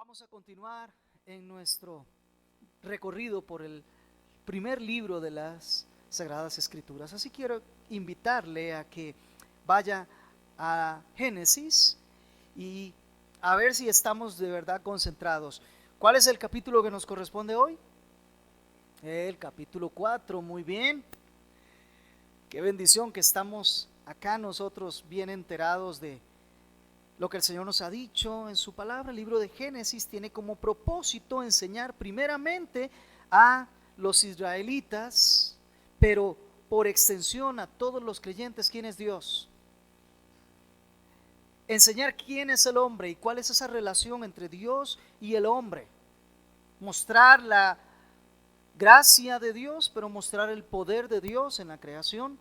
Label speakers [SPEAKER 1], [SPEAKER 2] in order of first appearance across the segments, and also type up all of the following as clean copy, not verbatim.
[SPEAKER 1] Vamos a continuar en nuestro recorrido por el primer libro de las Sagradas Escrituras. Así quiero invitarle a que vaya a Génesis y a ver si estamos de verdad concentrados. ¿Cuál es el capítulo que nos corresponde hoy? El capítulo 4, muy bien. Qué bendición que estamos acá nosotros bien enterados de lo que el Señor nos ha dicho en su palabra. El libro de Génesis tiene como propósito enseñar primeramente a los israelitas, pero por extensión a todos los creyentes quién es Dios. Enseñar quién es el hombre y cuál es esa relación entre Dios y el hombre. Mostrar la gracia de Dios, pero mostrar el poder de Dios en la creación.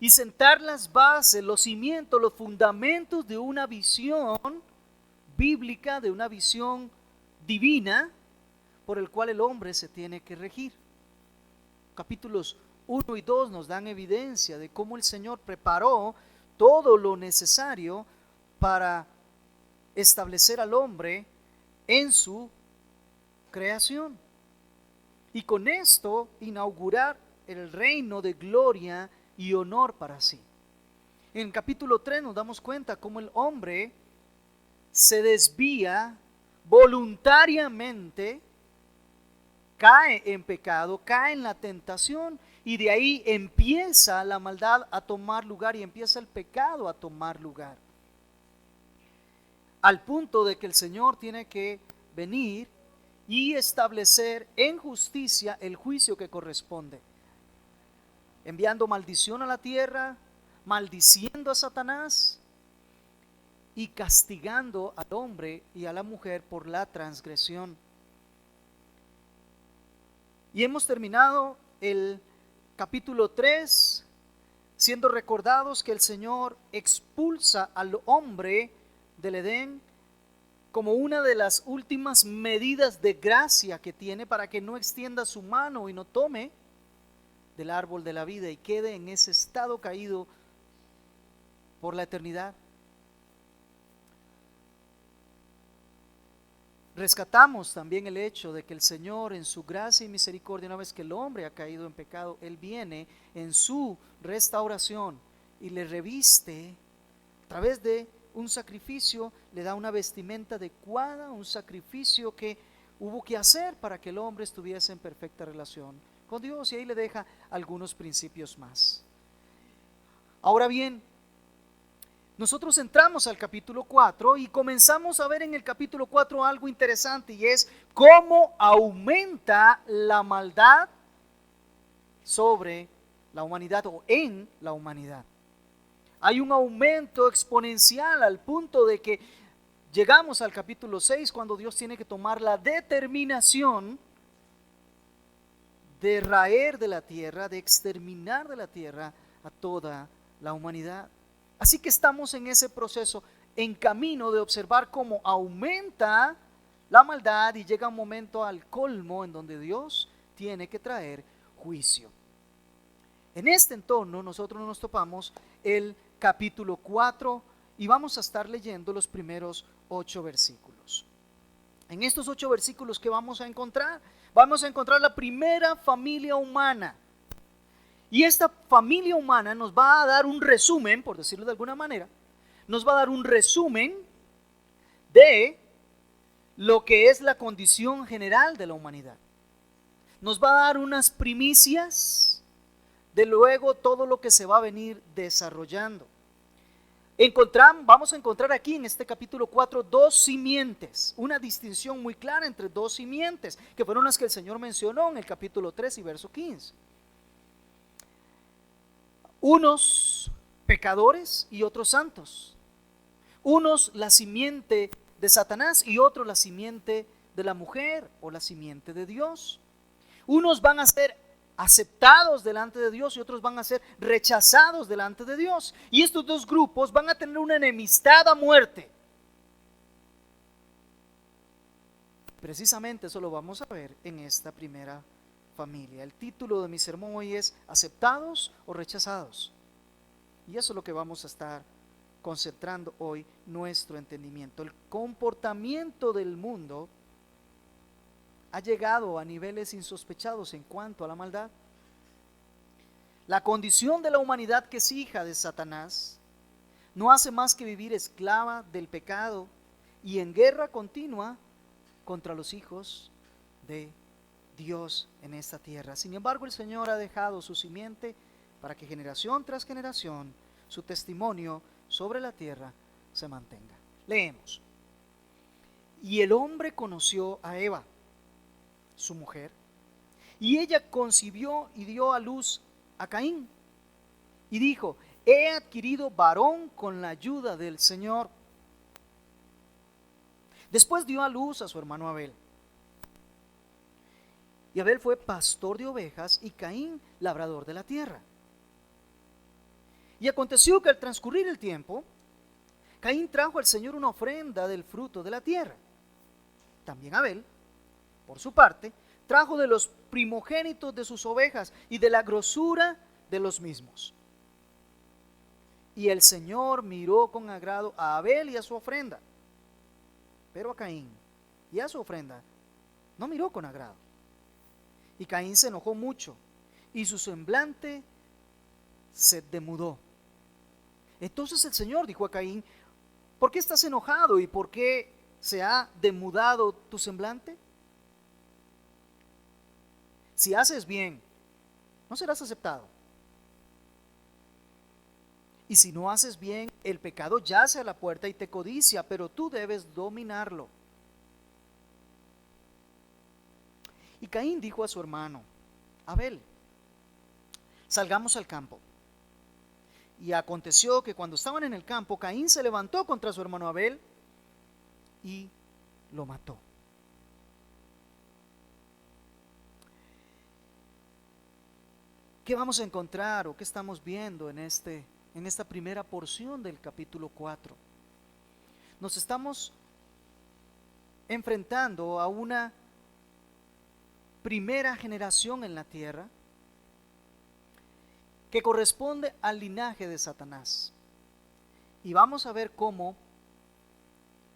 [SPEAKER 1] Y sentar las bases, los cimientos, los fundamentos de una visión bíblica, de una visión divina, por el cual el hombre se tiene que regir. Capítulos 1 y 2 nos dan evidencia de cómo el Señor preparó todo lo necesario para establecer al hombre en su creación. Y con esto inaugurar el reino de gloria y honor para sí. En el capítulo 3 nos damos cuenta cómo el hombre se desvía voluntariamente, cae en pecado, cae en la tentación, y de ahí empieza la maldad a tomar lugar y empieza el pecado a tomar lugar. Al punto de que el Señor tiene que venir y establecer en justicia el juicio que corresponde, enviando maldición a la tierra, maldiciendo a Satanás y castigando al hombre y a la mujer por la transgresión. Y hemos terminado el capítulo 3 siendo recordados que el Señor expulsa al hombre del Edén como una de las últimas medidas de gracia que tiene para que no extienda su mano y no tome del árbol de la vida y quede en ese estado caído por la eternidad. Rescatamos también el hecho de que el Señor en su gracia y misericordia, una vez que el hombre ha caído en pecado, Él viene en su restauración y le reviste a través de un sacrificio, le da una vestimenta adecuada, un sacrificio que hubo que hacer para que el hombre estuviese en perfecta relación con Dios, y ahí le deja algunos principios más. Ahora bien, nosotros entramos al capítulo 4 y comenzamos a ver en el capítulo 4 algo interesante, y es cómo aumenta la maldad sobre la humanidad o en la humanidad. Hay un aumento exponencial al punto de que llegamos al capítulo 6 cuando Dios tiene que tomar la determinación de raer de la tierra, de exterminar de la tierra a toda la humanidad. Así que estamos en ese proceso, en camino de observar cómo aumenta la maldad y llega un momento al colmo en donde Dios tiene que traer juicio. En este entorno nosotros nos topamos el capítulo 4 y vamos a estar leyendo los primeros 8 versículos. En estos 8 versículos que vamos a encontrar la primera familia humana. Y esta familia humana nos va a dar un resumen, por decirlo de alguna manera, nos va a dar un resumen de lo que es la condición general de la humanidad. Nos va a dar unas primicias de luego todo lo que se va a venir desarrollando. Vamos a encontrar aquí en este capítulo 4 dos simientes, una distinción muy clara entre dos simientes, que fueron las que el Señor mencionó en el capítulo 3 y verso 15. Unos pecadores y otros santos. Unos la simiente de Satanás y otros la simiente de la mujer o la simiente de Dios. Unos van a ser aceptados delante de Dios y otros van a ser rechazados delante de Dios. Y estos dos grupos van a tener una enemistad a muerte. Precisamente eso lo vamos a ver en esta primera familia. El título de mi sermón hoy es ¿aceptados o rechazados? Y eso es lo que vamos a estar concentrando hoy nuestro entendimiento. El comportamiento del mundo ha llegado a niveles insospechados en cuanto a la maldad. La condición de la humanidad, que es hija de Satanás, no hace más que vivir esclava del pecado y en guerra continua contra los hijos de Dios en esta tierra. Sin embargo, el Señor ha dejado su simiente para que generación tras generación su testimonio sobre la tierra se mantenga. Leemos. Y el hombre conoció a Eva, su mujer, y ella concibió y dio a luz a Caín, y dijo: he adquirido varón con la ayuda del Señor. Después dio a luz a su hermano Abel. Y Abel fue pastor de ovejas y Caín labrador de la tierra. Y aconteció que al transcurrir el tiempo, Caín trajo al Señor una ofrenda del fruto de la tierra. También Abel, por su parte, trajo de los primogénitos de sus ovejas y de la grosura de los mismos. Y el Señor miró con agrado a Abel y a su ofrenda, pero a Caín y a su ofrenda no miró con agrado. Y Caín se enojó mucho y su semblante se demudó. Entonces el Señor dijo a Caín: ¿por qué estás enojado y por qué se ha demudado tu semblante? Si haces bien, no serás aceptado. Y si no haces bien, el pecado yace a la puerta y te codicia, pero tú debes dominarlo. Y Caín dijo a su hermano Abel: salgamos al campo. Y aconteció que cuando estaban en el campo, Caín se levantó contra su hermano Abel y lo mató. ¿Qué vamos a encontrar o qué estamos viendo en esta primera porción del capítulo 4? Nos estamos enfrentando a una primera generación en la tierra que corresponde al linaje de Satanás. Y vamos a ver cómo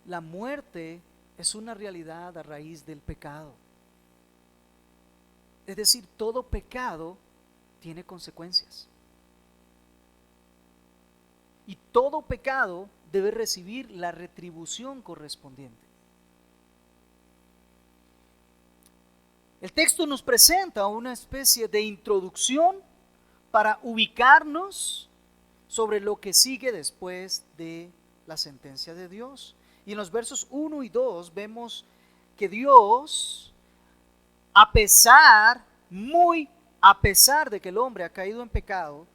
[SPEAKER 1] la muerte es una realidad a raíz del pecado. Es decir, todo pecado tiene consecuencias. Y todo pecado debe recibir la retribución correspondiente. El texto nos presenta una especie de introducción para ubicarnos sobre lo que sigue después de la sentencia de Dios. Y en los versos 1 y 2 vemos que Dios, a pesar de que el hombre ha caído en pecado,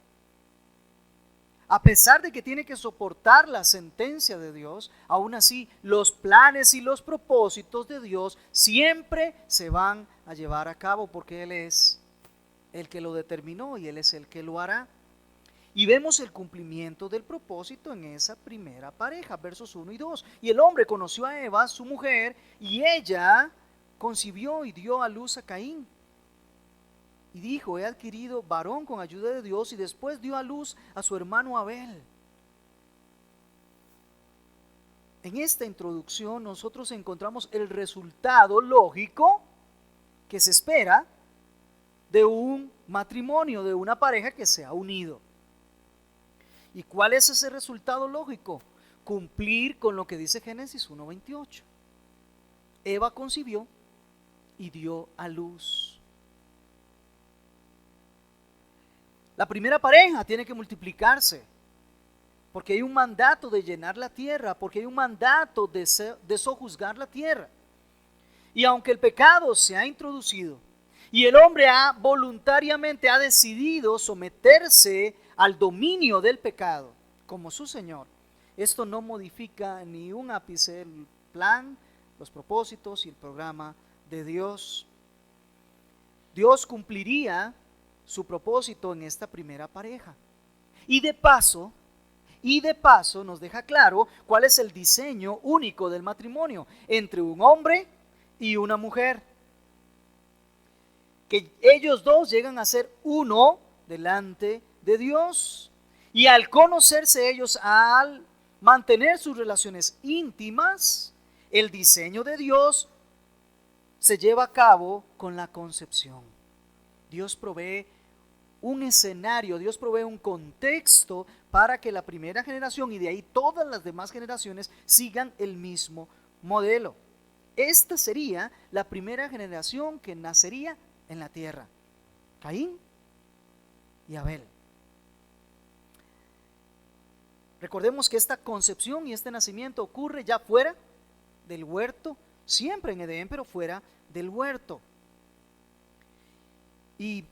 [SPEAKER 1] a pesar de que tiene que soportar la sentencia de Dios, aún así los planes y los propósitos de Dios siempre se van a llevar a cabo, porque Él es el que lo determinó y Él es el que lo hará. Y vemos el cumplimiento del propósito en esa primera pareja, versos 1 y 2. Y el hombre conoció a Eva, su mujer, y ella concibió y dio a luz a Caín. Y dijo: he adquirido varón con ayuda de Dios. Y después dio a luz a su hermano Abel. En esta introducción nosotros encontramos el resultado lógico que se espera de un matrimonio, de una pareja que se ha unido. ¿Y cuál es ese resultado lógico? Cumplir con lo que dice Génesis 1:28. Eva concibió y dio a luz. La primera pareja tiene que multiplicarse, porque hay un mandato de llenar la tierra, porque hay un mandato de sojuzgar la tierra. Y aunque el pecado se ha introducido y el hombre voluntariamente ha decidido someterse al dominio del pecado como su Señor, esto no modifica ni un ápice el plan, los propósitos y el programa de Dios. Dios cumpliría su propósito en esta primera pareja. Y de paso nos deja claro cuál es el diseño único del matrimonio entre un hombre y una mujer. Que ellos dos llegan a ser uno delante de Dios. Y al conocerse ellos, al mantener sus relaciones íntimas, el diseño de Dios se lleva a cabo con la concepción. Dios provee un escenario, Dios provee un contexto para que la primera generación y de ahí todas las demás generaciones sigan el mismo modelo. Esta sería la primera generación que nacería en la tierra: Caín y Abel. Recordemos que esta concepción y este nacimiento ocurre ya fuera del huerto, siempre en Edén, pero fuera del huerto. Y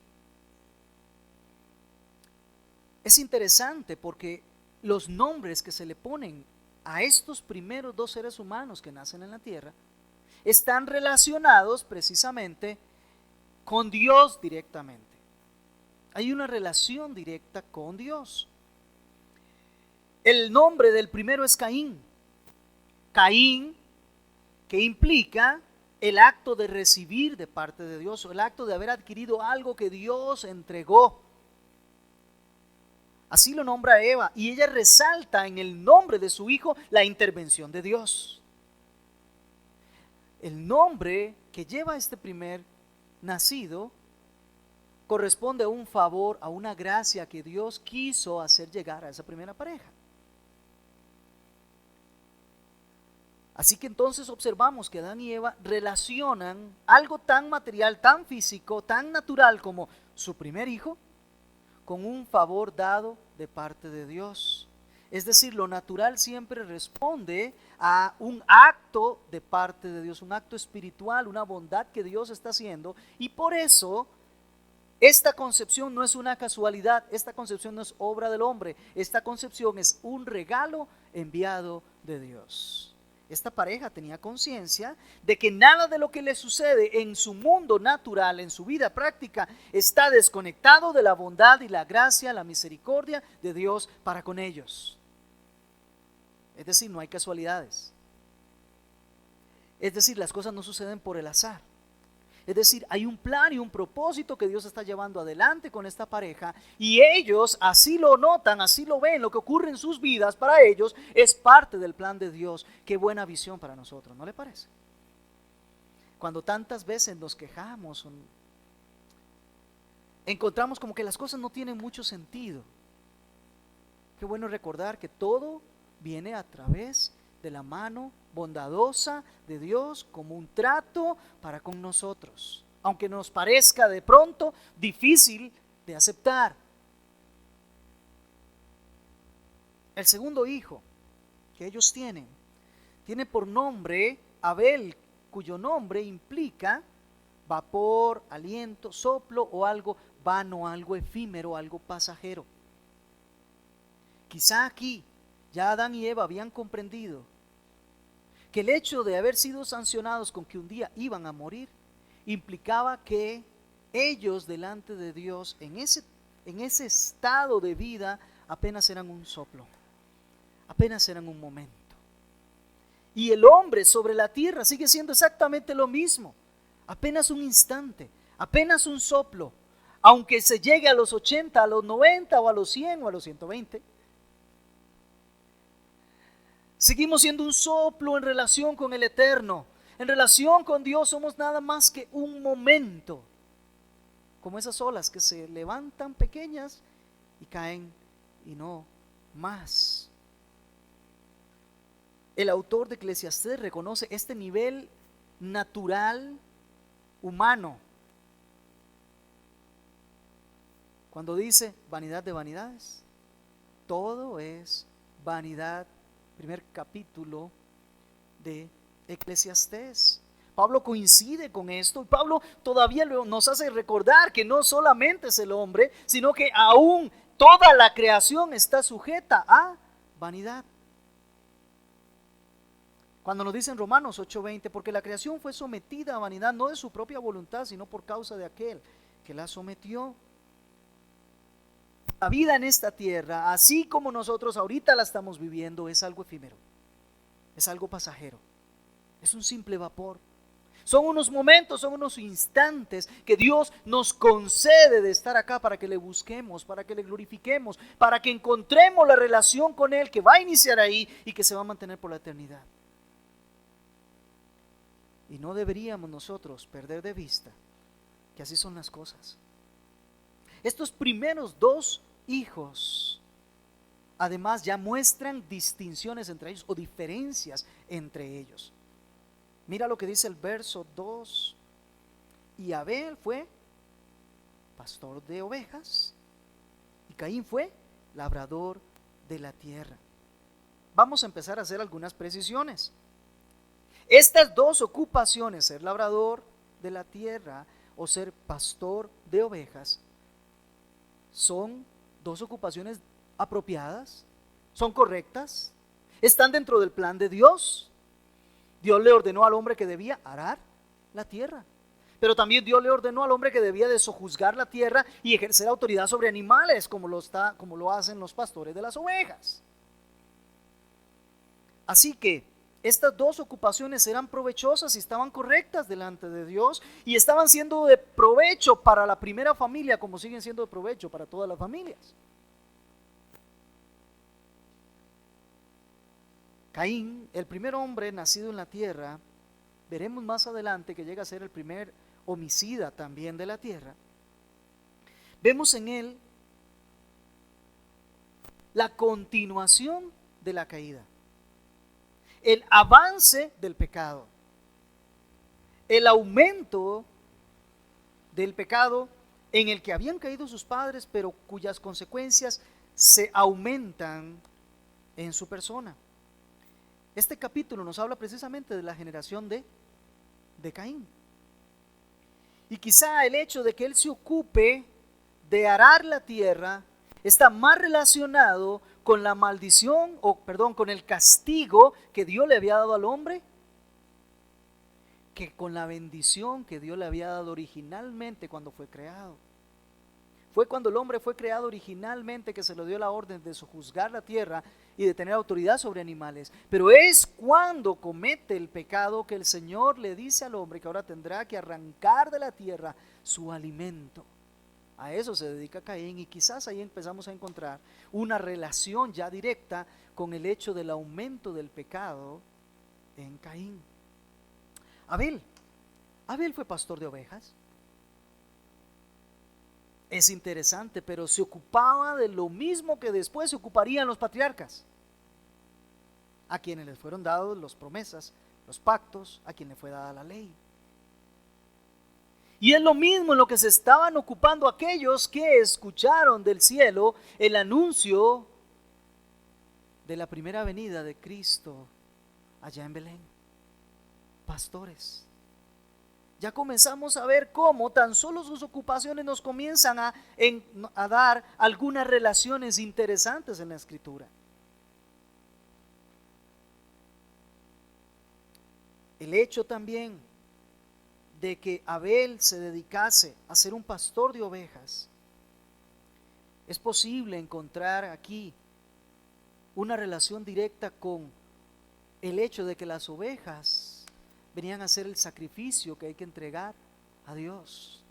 [SPEAKER 1] es interesante porque los nombres que se le ponen a estos primeros dos seres humanos que nacen en la tierra están relacionados precisamente con Dios directamente. Hay una relación directa con Dios. El nombre del primero es Caín. Caín, que implica el acto de recibir de parte de Dios, o el acto de haber adquirido algo que Dios entregó. Así lo nombra Eva, y ella resalta en el nombre de su hijo la intervención de Dios. El nombre que lleva este primer nacido corresponde a un favor, a una gracia que Dios quiso hacer llegar a esa primera pareja. Así que entonces observamos que Adán y Eva relacionan algo tan material, tan físico, tan natural como su primer hijo con un favor dado de parte de Dios. Es decir, lo natural siempre responde a un acto de parte de Dios, un acto espiritual, una bondad que Dios está haciendo, y por eso esta concepción no es una casualidad, esta concepción no es obra del hombre, esta concepción es un regalo enviado de Dios. Esta pareja tenía conciencia de que nada de lo que le sucede en su mundo natural, en su vida práctica, está desconectado de la bondad y la gracia, la misericordia de Dios para con ellos. Es decir, no hay casualidades. Es decir, las cosas no suceden por el azar. Es decir, hay un plan y un propósito que Dios está llevando adelante con esta pareja, y ellos así lo notan, así lo ven. Lo que ocurre en sus vidas para ellos es parte del plan de Dios. Qué buena visión para nosotros, ¿no le parece? Cuando tantas veces nos quejamos, encontramos como que las cosas no tienen mucho sentido. Qué bueno recordar que todo viene a través de la mano bondadosa de Dios como un trato para con nosotros, aunque nos parezca de pronto difícil de aceptar. El segundo hijo que ellos tiene por nombre Abel, cuyo nombre implica vapor, aliento, soplo o algo vano, algo efímero, algo pasajero. Quizá aquí ya Adán y Eva habían comprendido que el hecho de haber sido sancionados con que un día iban a morir implicaba que ellos delante de Dios en ese estado de vida apenas eran un soplo, apenas eran un momento. Y el hombre sobre la tierra sigue siendo exactamente lo mismo, apenas un instante, apenas un soplo, aunque se llegue a los 80, a los 90 o a los 100 o a los 120. Seguimos siendo un soplo en relación con el Eterno. En relación con Dios somos nada más que un momento, como esas olas que se levantan pequeñas y caen y no más. El autor de Eclesiastés reconoce este nivel natural humano cuando dice: vanidad de vanidades, todo es vanidad. Primer capítulo de Eclesiastés. Pablo coincide con esto, y Pablo todavía nos hace recordar que no solamente es el hombre, sino que aún toda la creación está sujeta a vanidad. Cuando nos dice en Romanos 8:20, porque la creación fue sometida a vanidad, no de su propia voluntad, sino por causa de aquel que la sometió. La vida en esta tierra, así como nosotros ahorita la estamos viviendo, es algo efímero, es algo pasajero, es un simple vapor. Son unos momentos, son unos instantes que Dios nos concede de estar acá para que le busquemos, para que le glorifiquemos, para que encontremos la relación con Él que va a iniciar ahí y que se va a mantener por la eternidad. Y no deberíamos nosotros perder de vista que así son las cosas. Estos primeros dos hijos, además, ya muestran distinciones entre ellos o diferencias entre ellos. Mira lo que dice el verso 2. Y Abel fue pastor de ovejas y Caín fue labrador de la tierra. Vamos a empezar a hacer algunas precisiones. Estas dos ocupaciones, ser labrador de la tierra o ser pastor de ovejas, son dos ocupaciones apropiadas, son correctas, están dentro del plan de Dios. Dios le ordenó al hombre que debía arar la tierra, pero también Dios le ordenó al hombre que debía de sojuzgar la tierra y ejercer autoridad sobre animales, como lo hacen los pastores de las ovejas. Así que estas dos ocupaciones eran provechosas y estaban correctas delante de Dios y estaban siendo de provecho para la primera familia, como siguen siendo de provecho para todas las familias. Caín, el primer hombre nacido en la tierra, veremos más adelante que llega a ser el primer homicida también de la tierra. Vemos en él la continuación de la caída, el avance del pecado, el aumento del pecado en el que habían caído sus padres, pero cuyas consecuencias se aumentan en su persona. Este capítulo nos habla precisamente de la generación de Caín. Y quizá el hecho de que él se ocupe de arar la tierra está más relacionado con la maldición, con el castigo que Dios le había dado al hombre, que con la bendición que Dios le había dado originalmente cuando fue creado. Fue cuando el hombre fue creado originalmente que se le dio la orden de sojuzgar la tierra y de tener autoridad sobre animales. Pero es cuando comete el pecado que el Señor le dice al hombre que ahora tendrá que arrancar de la tierra su alimento. A eso se dedica Caín y quizás ahí empezamos a encontrar una relación ya directa con el hecho del aumento del pecado en Caín. Abel fue pastor de ovejas. Es interesante, pero se ocupaba de lo mismo que después se ocuparían los patriarcas, a quienes les fueron dados las promesas, los pactos, a quienes le fue dada la ley. Y es lo mismo en lo que se estaban ocupando aquellos que escucharon del cielo el anuncio de la primera venida de Cristo allá en Belén. Pastores. Ya comenzamos a ver cómo tan solo sus ocupaciones nos comienzan a dar algunas relaciones interesantes en la Escritura. El hecho también de que Abel se dedicase a ser un pastor de ovejas, es posible encontrar aquí una relación directa con el hecho de que las ovejas venían a hacer el sacrificio que hay que entregar a Dios.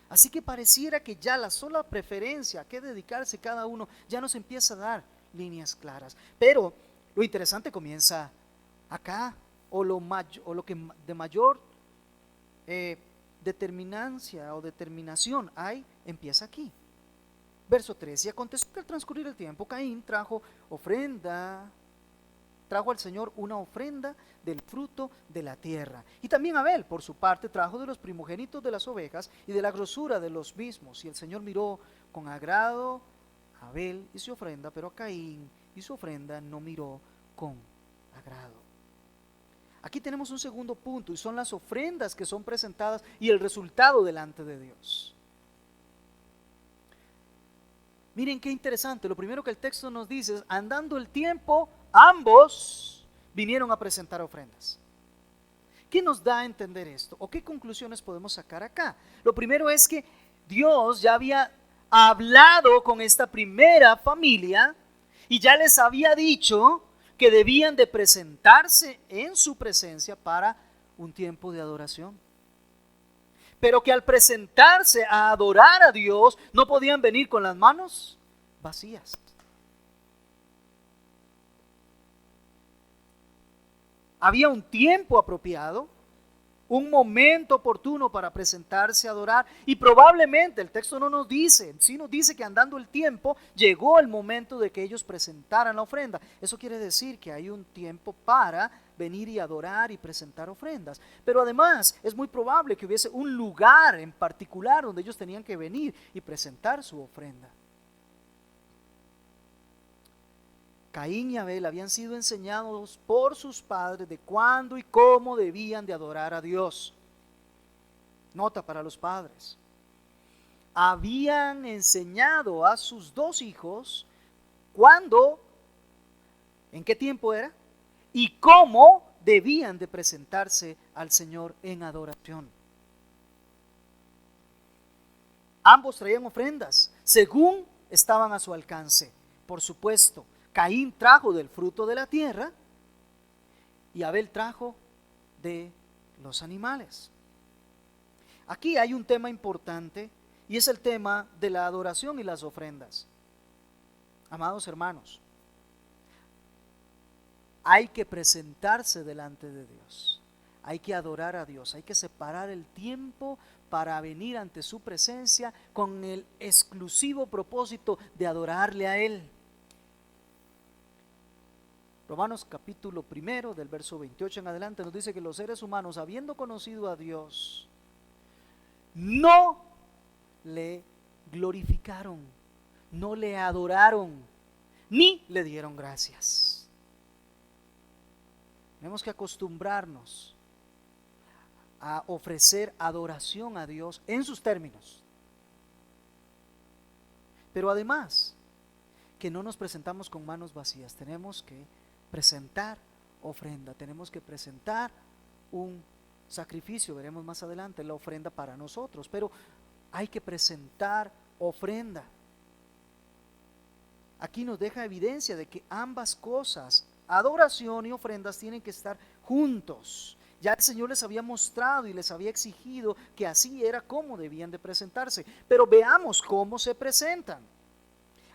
[SPEAKER 1] Así que pareciera que ya la sola preferencia a qué dedicarse cada uno ya nos empieza a dar líneas claras. Pero lo interesante comienza acá, o lo que de mayor determinancia o determinación hay, empieza aquí. Verso 3: y aconteció que al transcurrir el tiempo, Caín trajo al Señor una ofrenda del fruto de la tierra. Y también Abel, por su parte, trajo de los primogénitos de las ovejas y de la grosura de los mismos. Y el Señor miró con agrado a Abel y su ofrenda, pero a Caín y su ofrenda no miró con agrado. Aquí tenemos un segundo punto, y son las ofrendas que son presentadas y el resultado delante de Dios. Miren qué interesante. Lo primero que el texto nos dice es: andando el tiempo, ambos vinieron a presentar ofrendas. ¿Qué nos da a entender esto? ¿O qué conclusiones podemos sacar acá? Lo primero es que Dios ya había hablado con esta primera familia y ya les había dicho que debían de presentarse en su presencia para un tiempo de adoración. Pero que al presentarse a adorar a Dios, no podían venir con las manos vacías. Había un tiempo apropiado, un momento oportuno para presentarse a adorar, y probablemente el texto no nos dice, sí nos dice que andando el tiempo llegó el momento de que ellos presentaran la ofrenda. Eso quiere decir que hay un tiempo para venir y adorar y presentar ofrendas, pero además es muy probable que hubiese un lugar en particular donde ellos tenían que venir y presentar su ofrenda. Caín y Abel habían sido enseñados por sus padres de cuándo y cómo debían de adorar a Dios. Nota para los padres. Habían enseñado a sus dos hijos cuándo, en qué tiempo era y cómo debían de presentarse al Señor en adoración. Ambos traían ofrendas según estaban a su alcance. Por supuesto, Caín trajo del fruto de la tierra y Abel trajo de los animales. Aquí hay un tema importante y es el tema de la adoración y las ofrendas. Amados hermanos, hay que presentarse delante de Dios, hay que adorar a Dios, hay que separar el tiempo para venir ante su presencia con el exclusivo propósito de adorarle a Él. Romanos capítulo 1 del verso 28 en adelante nos dice que los seres humanos, habiendo conocido a Dios, no le glorificaron, no le adoraron, ni le dieron gracias. Tenemos que acostumbrarnos a ofrecer adoración a Dios en sus términos. Pero además, que no nos presentamos con manos vacías, tenemos que presentar ofrenda, tenemos que presentar un sacrificio, veremos más adelante la ofrenda para nosotros, pero hay que presentar ofrenda. Aquí nos deja evidencia de que ambas cosas, adoración y ofrendas, tienen que estar juntos. Ya el Señor les había mostrado y les había exigido que así era como debían de presentarse, pero veamos cómo se presentan.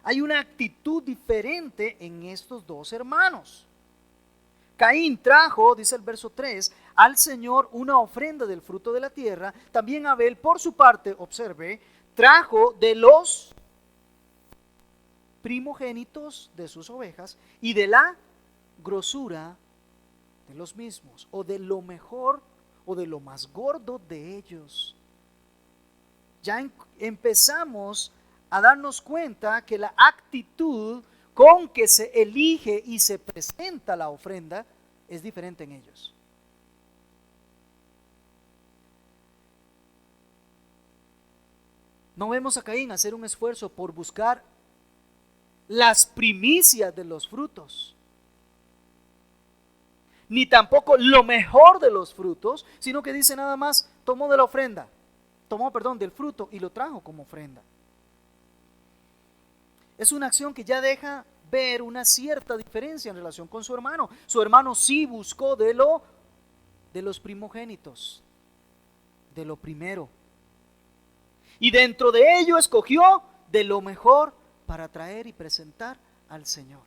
[SPEAKER 1] Hay una actitud diferente en estos dos hermanos. Caín trajo, dice el verso 3, al Señor una ofrenda del fruto de la tierra. También Abel, por su parte, observe, trajo de los primogénitos de sus ovejas y de la grosura de los mismos, o de lo mejor o de lo más gordo de ellos. Ya empezamos a darnos cuenta que la actitud con que se elige y se presenta la ofrenda es diferente en ellos. No vemos a Caín hacer un esfuerzo por buscar las primicias de los frutos, ni tampoco lo mejor de los frutos, sino que dice nada más, tomó de la ofrenda, del fruto y lo trajo como ofrenda. Es una acción que ya deja ver una cierta diferencia en relación con su hermano. Su hermano sí buscó de los primogénitos, de lo primero. Y dentro de ello escogió de lo mejor para traer y presentar al Señor.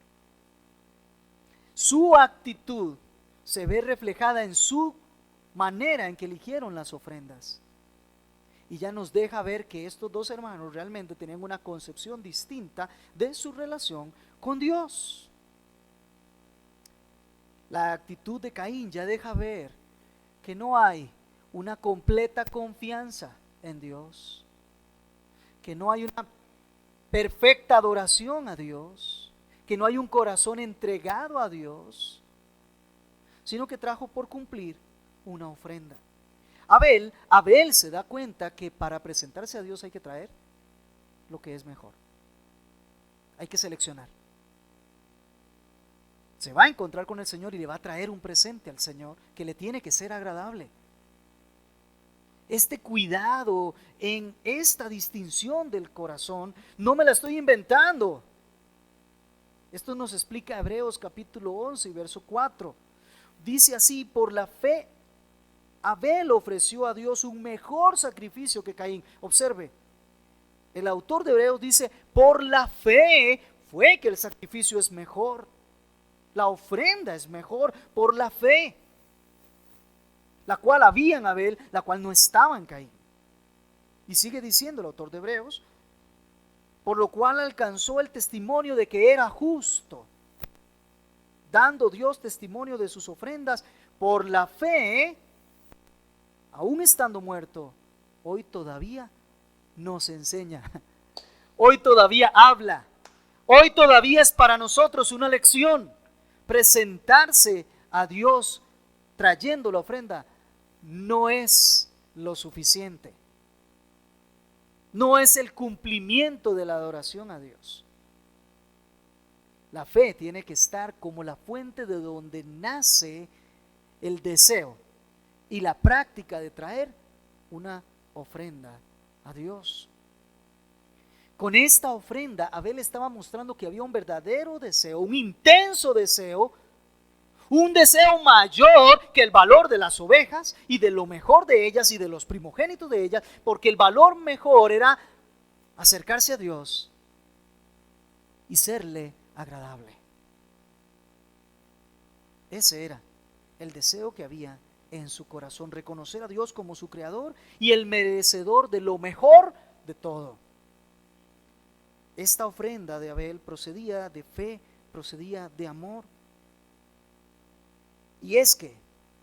[SPEAKER 1] Su actitud se ve reflejada en su manera en que eligieron las ofrendas. Y ya nos deja ver que estos dos hermanos realmente tenían una concepción distinta de su relación con Dios. La actitud de Caín ya deja ver que no hay una completa confianza en Dios, que no hay una perfecta adoración a Dios, que no hay un corazón entregado a Dios, sino que trajo por cumplir una ofrenda. Abel se da cuenta que para presentarse a Dios hay que traer lo que es mejor. Hay que seleccionar. Se va a encontrar con el Señor y le va a traer un presente al Señor que le tiene que ser agradable. Este cuidado en esta distinción del corazón no me la estoy inventando. Esto nos explica Hebreos capítulo 11 y verso 4. Dice así: por la fe Abel ofreció a Dios un mejor sacrificio que Caín. Observe, el autor de Hebreos dice, por la fe fue que el sacrificio es mejor. La ofrenda es mejor por la fe, la cual había en Abel, la cual no estaba en Caín. Y sigue diciendo el autor de Hebreos, por lo cual alcanzó el testimonio de que era justo, dando Dios testimonio de sus ofrendas. Por la fe, aún estando muerto, hoy todavía nos enseña, hoy todavía habla, hoy todavía es para nosotros una lección. Presentarse a Dios trayendo la ofrenda no es lo suficiente. No es el cumplimiento de la adoración a Dios. La fe tiene que estar como la fuente de donde nace el deseo y la práctica de traer una ofrenda a Dios. Con esta ofrenda, Abel estaba mostrando que había un verdadero deseo, un intenso deseo, un deseo mayor que el valor de las ovejas y de lo mejor de ellas y de los primogénitos de ellas, porque el valor mejor era acercarse a Dios y serle agradable. Ese era el deseo que había en su corazón, reconocer a Dios como su creador y el merecedor de lo mejor de todo. Esta ofrenda de Abel procedía de fe, procedía de amor. Y es que,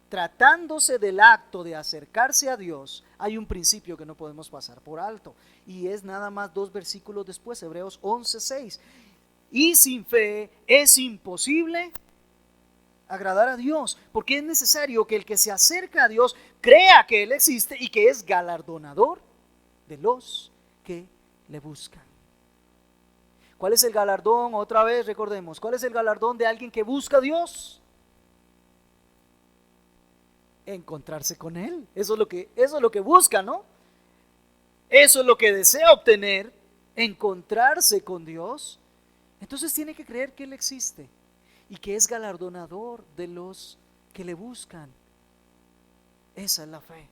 [SPEAKER 1] tratándose del acto de acercarse a Dios, hay un principio que no podemos pasar por alto. Y es nada más 2 versículos después, Hebreos 11:6. Y sin fe es imposible agradar a Dios, porque es necesario que el que se acerca a Dios crea que Él existe y que es galardonador de los que le buscan. ¿Cuál es el galardón? Otra vez recordemos, ¿cuál es el galardón de alguien que busca a Dios? Encontrarse con Él. Eso es lo que busca, ¿no? Eso es lo que desea obtener, encontrarse con Dios. Entonces tiene que creer que Él existe y que es galardonador de los que le buscan. Esa es la fe.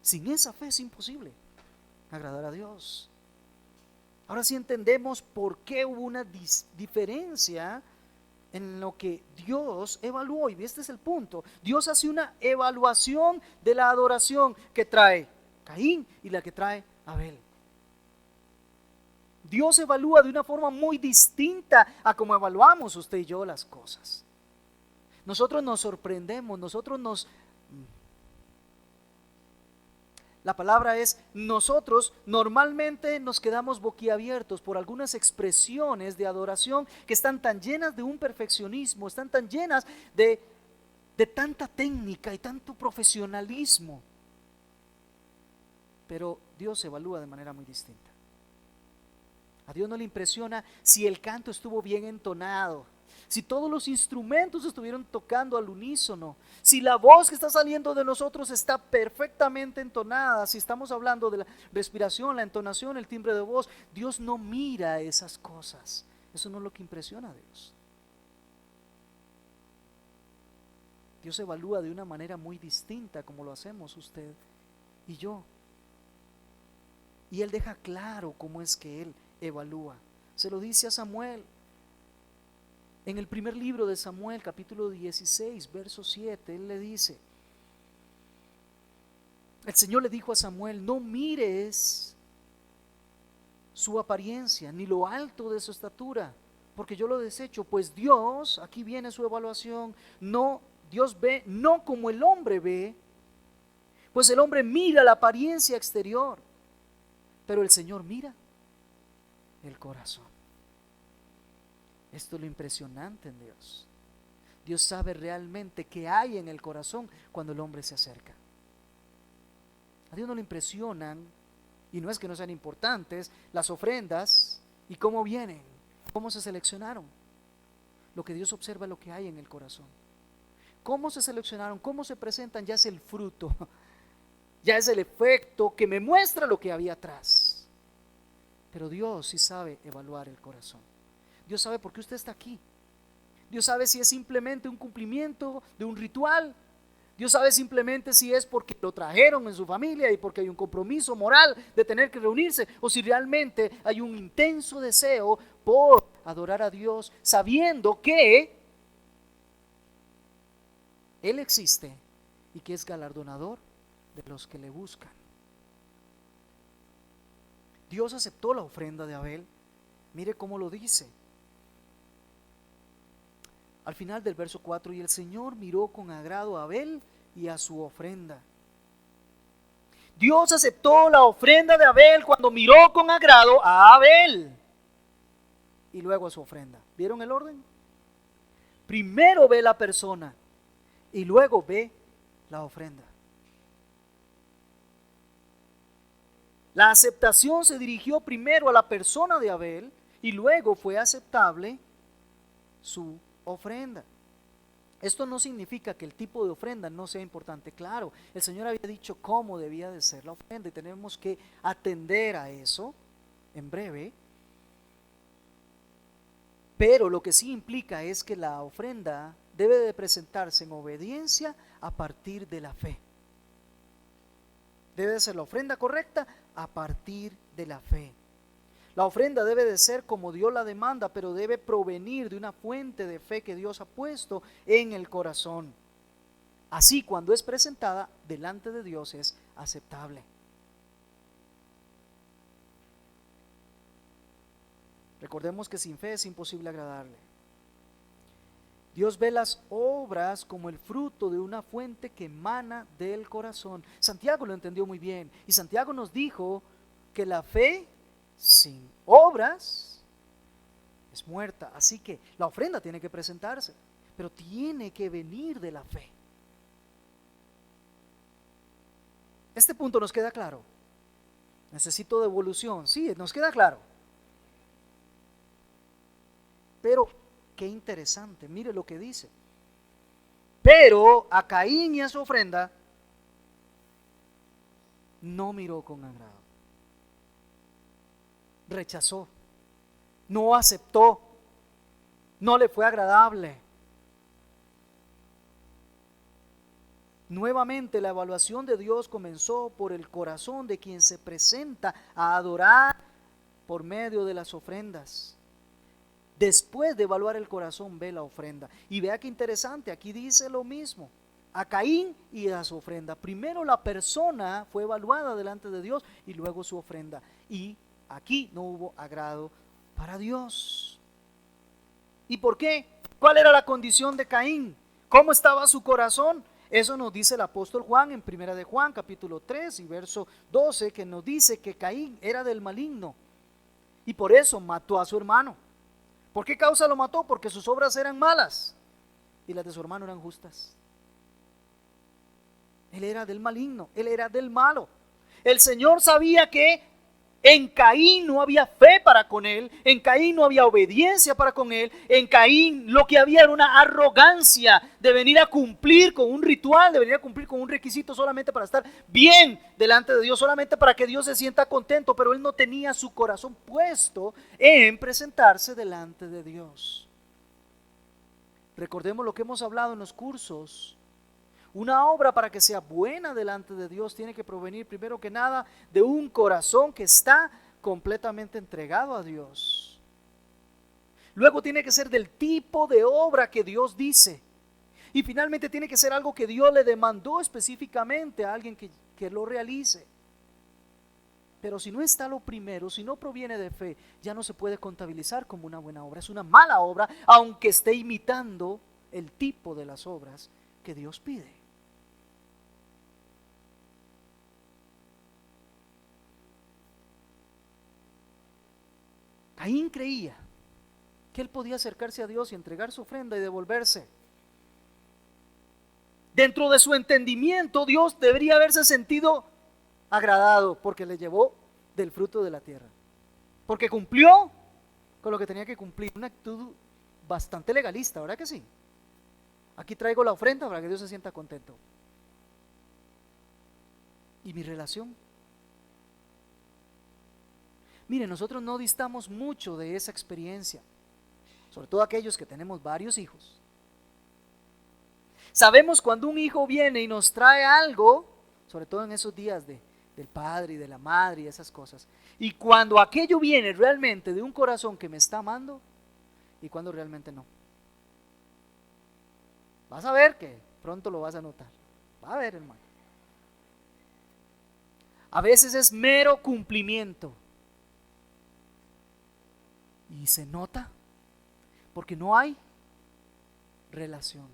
[SPEAKER 1] Sin esa fe es imposible agradar a Dios. Ahora sí entendemos por qué hubo una diferencia en lo que Dios evaluó. Y este es el punto. Dios hace una evaluación de la adoración que trae Caín y la que trae Abel. Dios evalúa de una forma muy distinta a como evaluamos usted y yo las cosas. Nosotros nos sorprendemos, la palabra es, nosotros normalmente nos quedamos boquiabiertos por algunas expresiones de adoración que están tan llenas de un perfeccionismo, están tan llenas de tanta técnica y tanto profesionalismo. Pero Dios evalúa de manera muy distinta. A Dios no le impresiona si el canto estuvo bien entonado, si todos los instrumentos estuvieron tocando al unísono, si la voz que está saliendo de nosotros está perfectamente entonada, si estamos hablando de la respiración, la entonación, el timbre de voz. Dios no mira esas cosas. Eso no es lo que impresiona a Dios. Dios evalúa de una manera muy distinta como lo hacemos usted y yo. Y Él deja claro cómo es que Él evalúa. Se lo dice a Samuel. En el primer libro de Samuel, capítulo 16, verso 7, Él le dice, el Señor le dijo a Samuel, no mires su apariencia, ni lo alto de su estatura, porque yo lo desecho, pues Dios, aquí viene su evaluación, no, Dios ve no como el hombre ve, pues el hombre mira la apariencia exterior, pero el Señor mira el corazón. Esto es lo impresionante en Dios. Dios sabe realmente qué hay en el corazón cuando el hombre se acerca. A Dios no le impresionan, y no es que no sean importantes, las ofrendas y cómo vienen, cómo se seleccionaron. Lo que Dios observa es lo que hay en el corazón. Cómo se seleccionaron, cómo se presentan, ya es el fruto, ya es el efecto que me muestra lo que había atrás. Pero Dios sí sabe evaluar el corazón. Dios sabe por qué usted está aquí. Dios sabe si es simplemente un cumplimiento de un ritual, Dios sabe simplemente si es porque lo trajeron en su familia y porque hay un compromiso moral de tener que reunirse, o si realmente hay un intenso deseo por adorar a Dios, sabiendo que Él existe y que es galardonador de los que le buscan. Dios aceptó la ofrenda de Abel. Mire cómo lo dice. Al final del verso 4, y el Señor miró con agrado a Abel y a su ofrenda. Dios aceptó la ofrenda de Abel cuando miró con agrado a Abel y luego a su ofrenda. ¿Vieron el orden? Primero ve la persona y luego ve la ofrenda. La aceptación se dirigió primero a la persona de Abel y luego fue aceptable su ofrenda. Esto no significa que el tipo de ofrenda no sea importante. Claro, el Señor había dicho cómo debía de ser la ofrenda y tenemos que atender a eso en breve. Pero lo que sí implica es que la ofrenda debe de presentarse en obediencia a partir de la fe. Debe de ser la ofrenda correcta a partir de la fe. La ofrenda debe de ser como Dios la demanda, pero debe provenir de una fuente de fe que Dios ha puesto en el corazón. Así, cuando es presentada delante de Dios, es aceptable. Recordemos que sin fe es imposible agradarle. Dios ve las obras como el fruto de una fuente que emana del corazón. Santiago lo entendió muy bien, y Santiago nos dijo que la fe sin obras es muerta. Así que la ofrenda tiene que presentarse, pero tiene que venir de la fe. Este punto nos queda claro. Necesito devolución. Sí, nos queda claro. Pero qué interesante, mire lo que dice. Pero a Caín y a su ofrenda no miró con agrado. Rechazó, no aceptó, no le fue agradable. Nuevamente la evaluación de Dios comenzó por el corazón de quien se presenta a adorar por medio de las ofrendas. Después de evaluar el corazón, ve la ofrenda. Y vea qué interesante, aquí dice lo mismo, a Caín y a su ofrenda. Primero la persona fue evaluada delante de Dios y luego su ofrenda. Y aquí no hubo agrado para Dios. ¿Y por qué? ¿Cuál era la condición de Caín? ¿Cómo estaba su corazón? Eso nos dice el apóstol Juan en 1 de Juan capítulo 3 y verso 12, que nos dice que Caín era del maligno y por eso mató a su hermano. ¿Por qué causa lo mató? Porque sus obras eran malas y las de su hermano eran justas. Él era del maligno, él era del malo. El Señor sabía que en Caín no había fe para con él, en Caín no había obediencia para con él, en Caín lo que había era una arrogancia de venir a cumplir con un ritual, de venir a cumplir con un requisito solamente para estar bien delante de Dios, solamente para que Dios se sienta contento, pero él no tenía su corazón puesto en presentarse delante de Dios. Recordemos lo que hemos hablado en los cursos. Una obra para que sea buena delante de Dios tiene que provenir primero que nada de un corazón que está completamente entregado a Dios. Luego tiene que ser del tipo de obra que Dios dice. Y finalmente tiene que ser algo que Dios le demandó específicamente a alguien que lo realice. Pero si no está lo primero, si no proviene de fe, ya no se puede contabilizar como una buena obra. Es una mala obra, aunque esté imitando el tipo de las obras que Dios pide. Caín creía que él podía acercarse a Dios y entregar su ofrenda y devolverse. Dentro de su entendimiento, Dios debería haberse sentido agradado porque le llevó del fruto de la tierra, porque cumplió con lo que tenía que cumplir. Una actitud bastante legalista, ¿verdad que sí? Aquí traigo la ofrenda para que Dios se sienta contento. ¿Y mi relación? Mire, nosotros no distamos mucho de esa experiencia, sobre todo aquellos que tenemos varios hijos. Sabemos cuando un hijo viene y nos trae algo, sobre todo en esos días del padre y de la madre y esas cosas. Y cuando aquello viene realmente de un corazón que me está amando y cuando realmente no. Vas a ver que pronto lo vas a notar. Va a ver, hermano. A veces es mero cumplimiento. Y se nota porque no hay relación.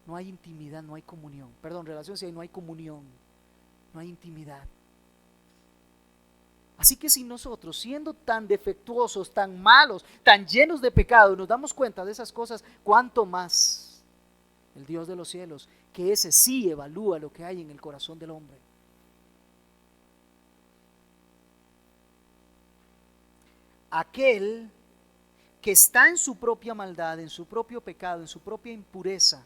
[SPEAKER 1] No hay intimidad, no hay comunión. Perdón, relación sí hay, no hay comunión, no hay intimidad. Así que si nosotros, siendo tan defectuosos, tan malos, tan llenos de pecado, nos damos cuenta de esas cosas, cuánto más el Dios de los cielos, que ese sí evalúa lo que hay en el corazón del hombre. Aquel que está en su propia maldad, en su propio pecado, en su propia impureza,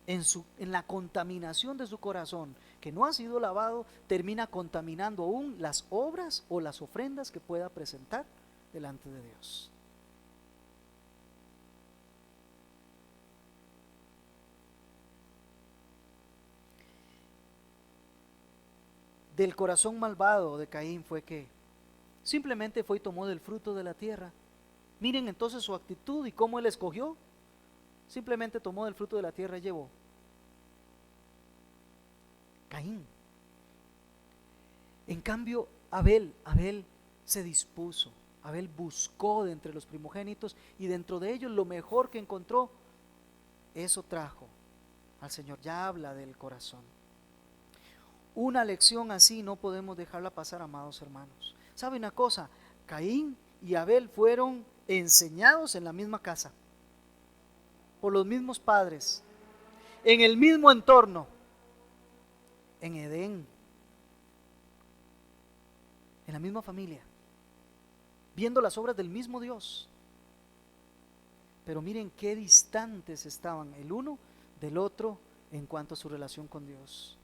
[SPEAKER 1] en la contaminación de su corazón, que no ha sido lavado, termina contaminando aún las obras o las ofrendas que pueda presentar delante de Dios. Del corazón malvado de Caín fue que simplemente fue y tomó del fruto de la tierra. Miren entonces su actitud y cómo él escogió. Simplemente tomó del fruto de la tierra y llevó. Caín. En cambio, Abel se dispuso. Abel buscó de entre los primogénitos y dentro de ellos lo mejor que encontró, eso trajo al Señor. Ya habla del corazón. Una lección así no podemos dejarla pasar, amados hermanos. ¿Sabe una cosa? Caín y Abel fueron enseñados en la misma casa, por los mismos padres, en el mismo entorno, en Edén, en la misma familia, viendo las obras del mismo Dios. Pero miren qué distantes estaban el uno del otro en cuanto a su relación con Dios.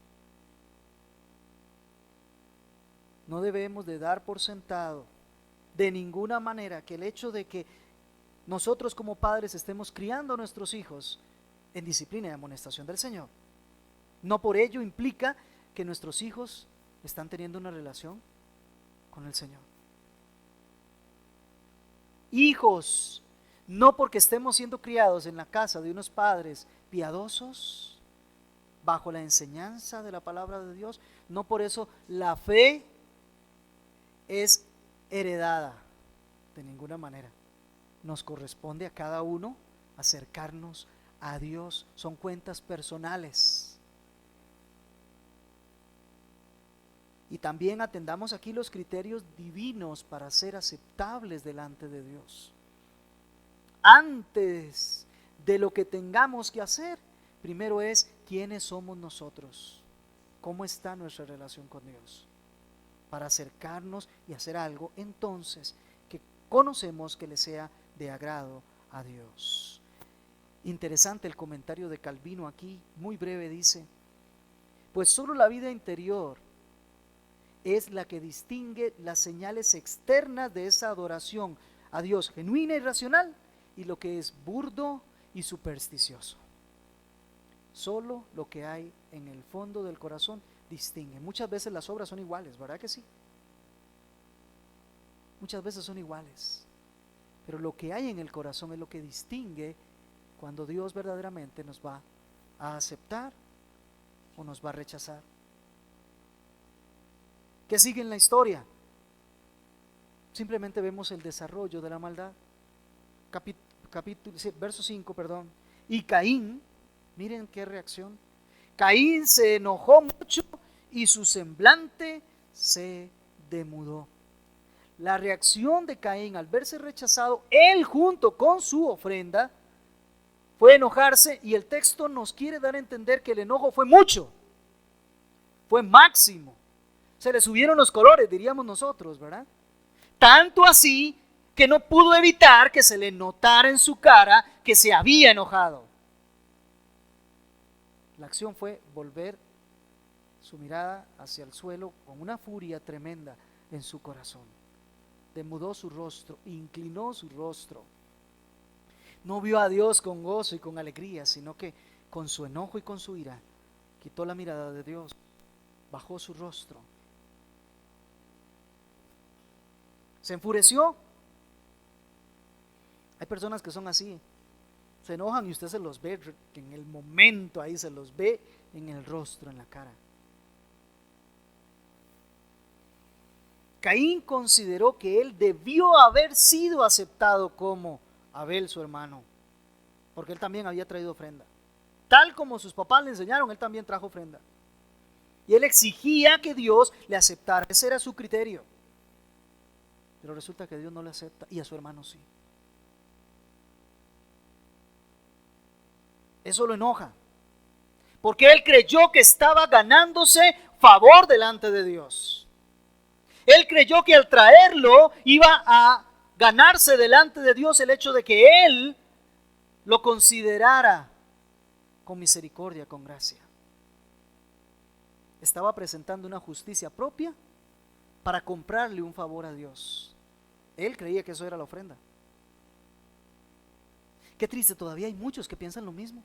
[SPEAKER 1] No debemos de dar por sentado de ninguna manera que el hecho de que nosotros como padres estemos criando a nuestros hijos en disciplina y amonestación del Señor, no por ello implica que nuestros hijos están teniendo una relación con el Señor. Hijos, no porque estemos siendo criados en la casa de unos padres piadosos, bajo la enseñanza de la palabra de Dios, no por eso la fe es heredada, de ninguna manera. Nos corresponde a cada uno acercarnos a Dios, son cuentas personales. Y también atendamos aquí los criterios divinos para ser aceptables delante de Dios. Antes de lo que tengamos que hacer, primero es quiénes somos nosotros, cómo está nuestra relación con Dios, para acercarnos y hacer algo entonces que conocemos que le sea de agrado a Dios. Interesante el comentario de Calvino aquí, muy breve, dice: pues solo la vida interior es la que distingue las señales externas de esa adoración a Dios genuina y racional y lo que es burdo y supersticioso. Solo lo que hay en el fondo del corazón distingue. Muchas veces las obras son iguales, ¿verdad que sí? Muchas veces son iguales, pero lo que hay en el corazón es lo que distingue cuando Dios verdaderamente nos va a aceptar o nos va a rechazar. ¿Qué sigue en la historia? Simplemente vemos el desarrollo de la maldad. Verso 5, perdón. Y Caín, miren qué reacción. Caín se enojó mucho y su semblante se demudó. La reacción de Caín al verse rechazado, él junto con su ofrenda, fue enojarse, y el texto nos quiere dar a entender que el enojo fue mucho, fue máximo. Se le subieron los colores, diríamos nosotros, ¿verdad? Tanto así que no pudo evitar que se le notara en su cara que se había enojado. La acción fue volver su mirada hacia el suelo con una furia tremenda en su corazón. Demudó su rostro, inclinó su rostro. No vio a Dios con gozo y con alegría, sino que con su enojo y con su ira, quitó la mirada de Dios, bajó su rostro, se enfureció. Hay personas que son así, se enojan y usted se los ve en el momento, ahí se los ve en el rostro, en la cara. Caín consideró que él debió haber sido aceptado como Abel, su hermano, porque él también había traído ofrenda. Tal como sus papás le enseñaron, él también trajo ofrenda. Y él exigía que Dios le aceptara. Ese era su criterio. Pero resulta que Dios no le acepta y a su hermano sí. Eso lo enoja, porque él creyó que estaba ganándose favor delante de Dios. Él creyó que al traerlo iba a ganarse delante de Dios el hecho de que él lo considerara con misericordia, con gracia. Estaba presentando una justicia propia para comprarle un favor a Dios. Él creía que eso era la ofrenda. Qué triste, todavía hay muchos que piensan lo mismo.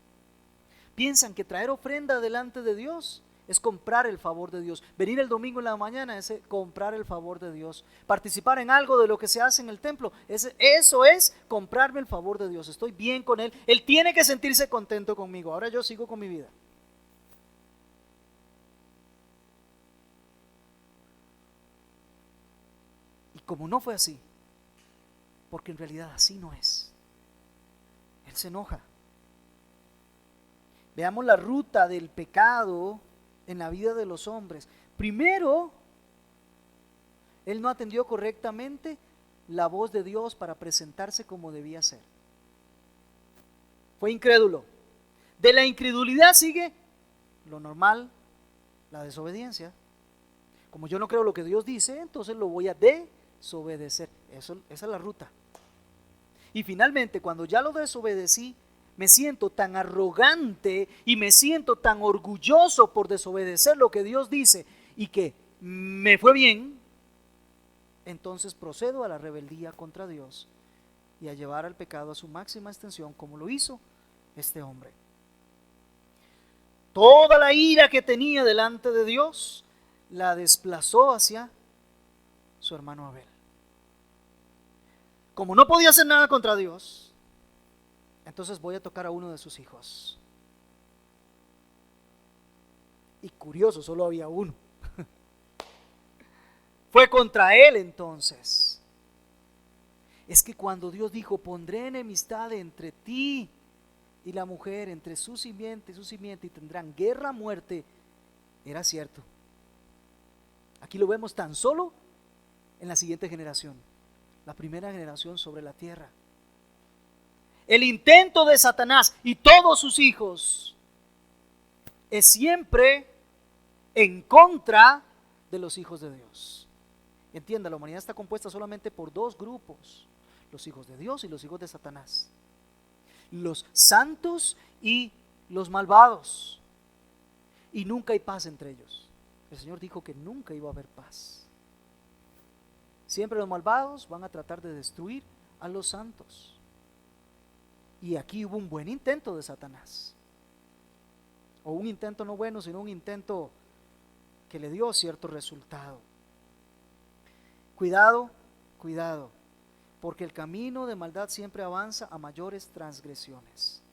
[SPEAKER 1] Piensan que traer ofrenda delante de Dios es comprar el favor de Dios. Venir el domingo en la mañana es comprar el favor de Dios. Participar en algo de lo que se hace en el templo, eso es comprarme el favor de Dios. Estoy bien con Él. Él tiene que sentirse contento conmigo. Ahora yo sigo con mi vida. Y como no fue así, porque en realidad así no es, Él se enoja. Veamos la ruta del pecado en la vida de los hombres. Primero, él no atendió correctamente la voz de Dios para presentarse como debía ser. Fue incrédulo. De la incredulidad sigue lo normal, la desobediencia. Como yo no creo lo que Dios dice, entonces lo voy a desobedecer. Esa es la ruta. Y finalmente, cuando ya lo desobedecí, me siento tan arrogante y me siento tan orgulloso por desobedecer lo que Dios dice y que me fue bien, entonces procedo a la rebeldía contra Dios y a llevar al pecado a su máxima extensión, como lo hizo este hombre. Toda la ira que tenía delante de Dios la desplazó hacia su hermano Abel. Como no podía hacer nada contra Dios, entonces voy a tocar a uno de sus hijos. Y curioso, solo había uno. Fue contra él entonces. Es que cuando Dios dijo, pondré enemistad entre ti y la mujer, entre su simiente y tendrán guerra a muerte, era cierto. Aquí lo vemos tan solo en la siguiente generación, la primera generación sobre la tierra. El intento de Satanás y todos sus hijos es siempre en contra de los hijos de Dios. Entienda, la humanidad está compuesta solamente por dos grupos: los hijos de Dios y los hijos de Satanás, los santos y los malvados, y nunca hay paz entre ellos. El Señor dijo que nunca iba a haber paz. Siempre los malvados van a tratar de destruir a los santos. Y aquí hubo un buen intento de Satanás, o un intento no bueno, sino un intento que le dio cierto resultado. Cuidado, cuidado, porque el camino de maldad siempre avanza a mayores transgresiones.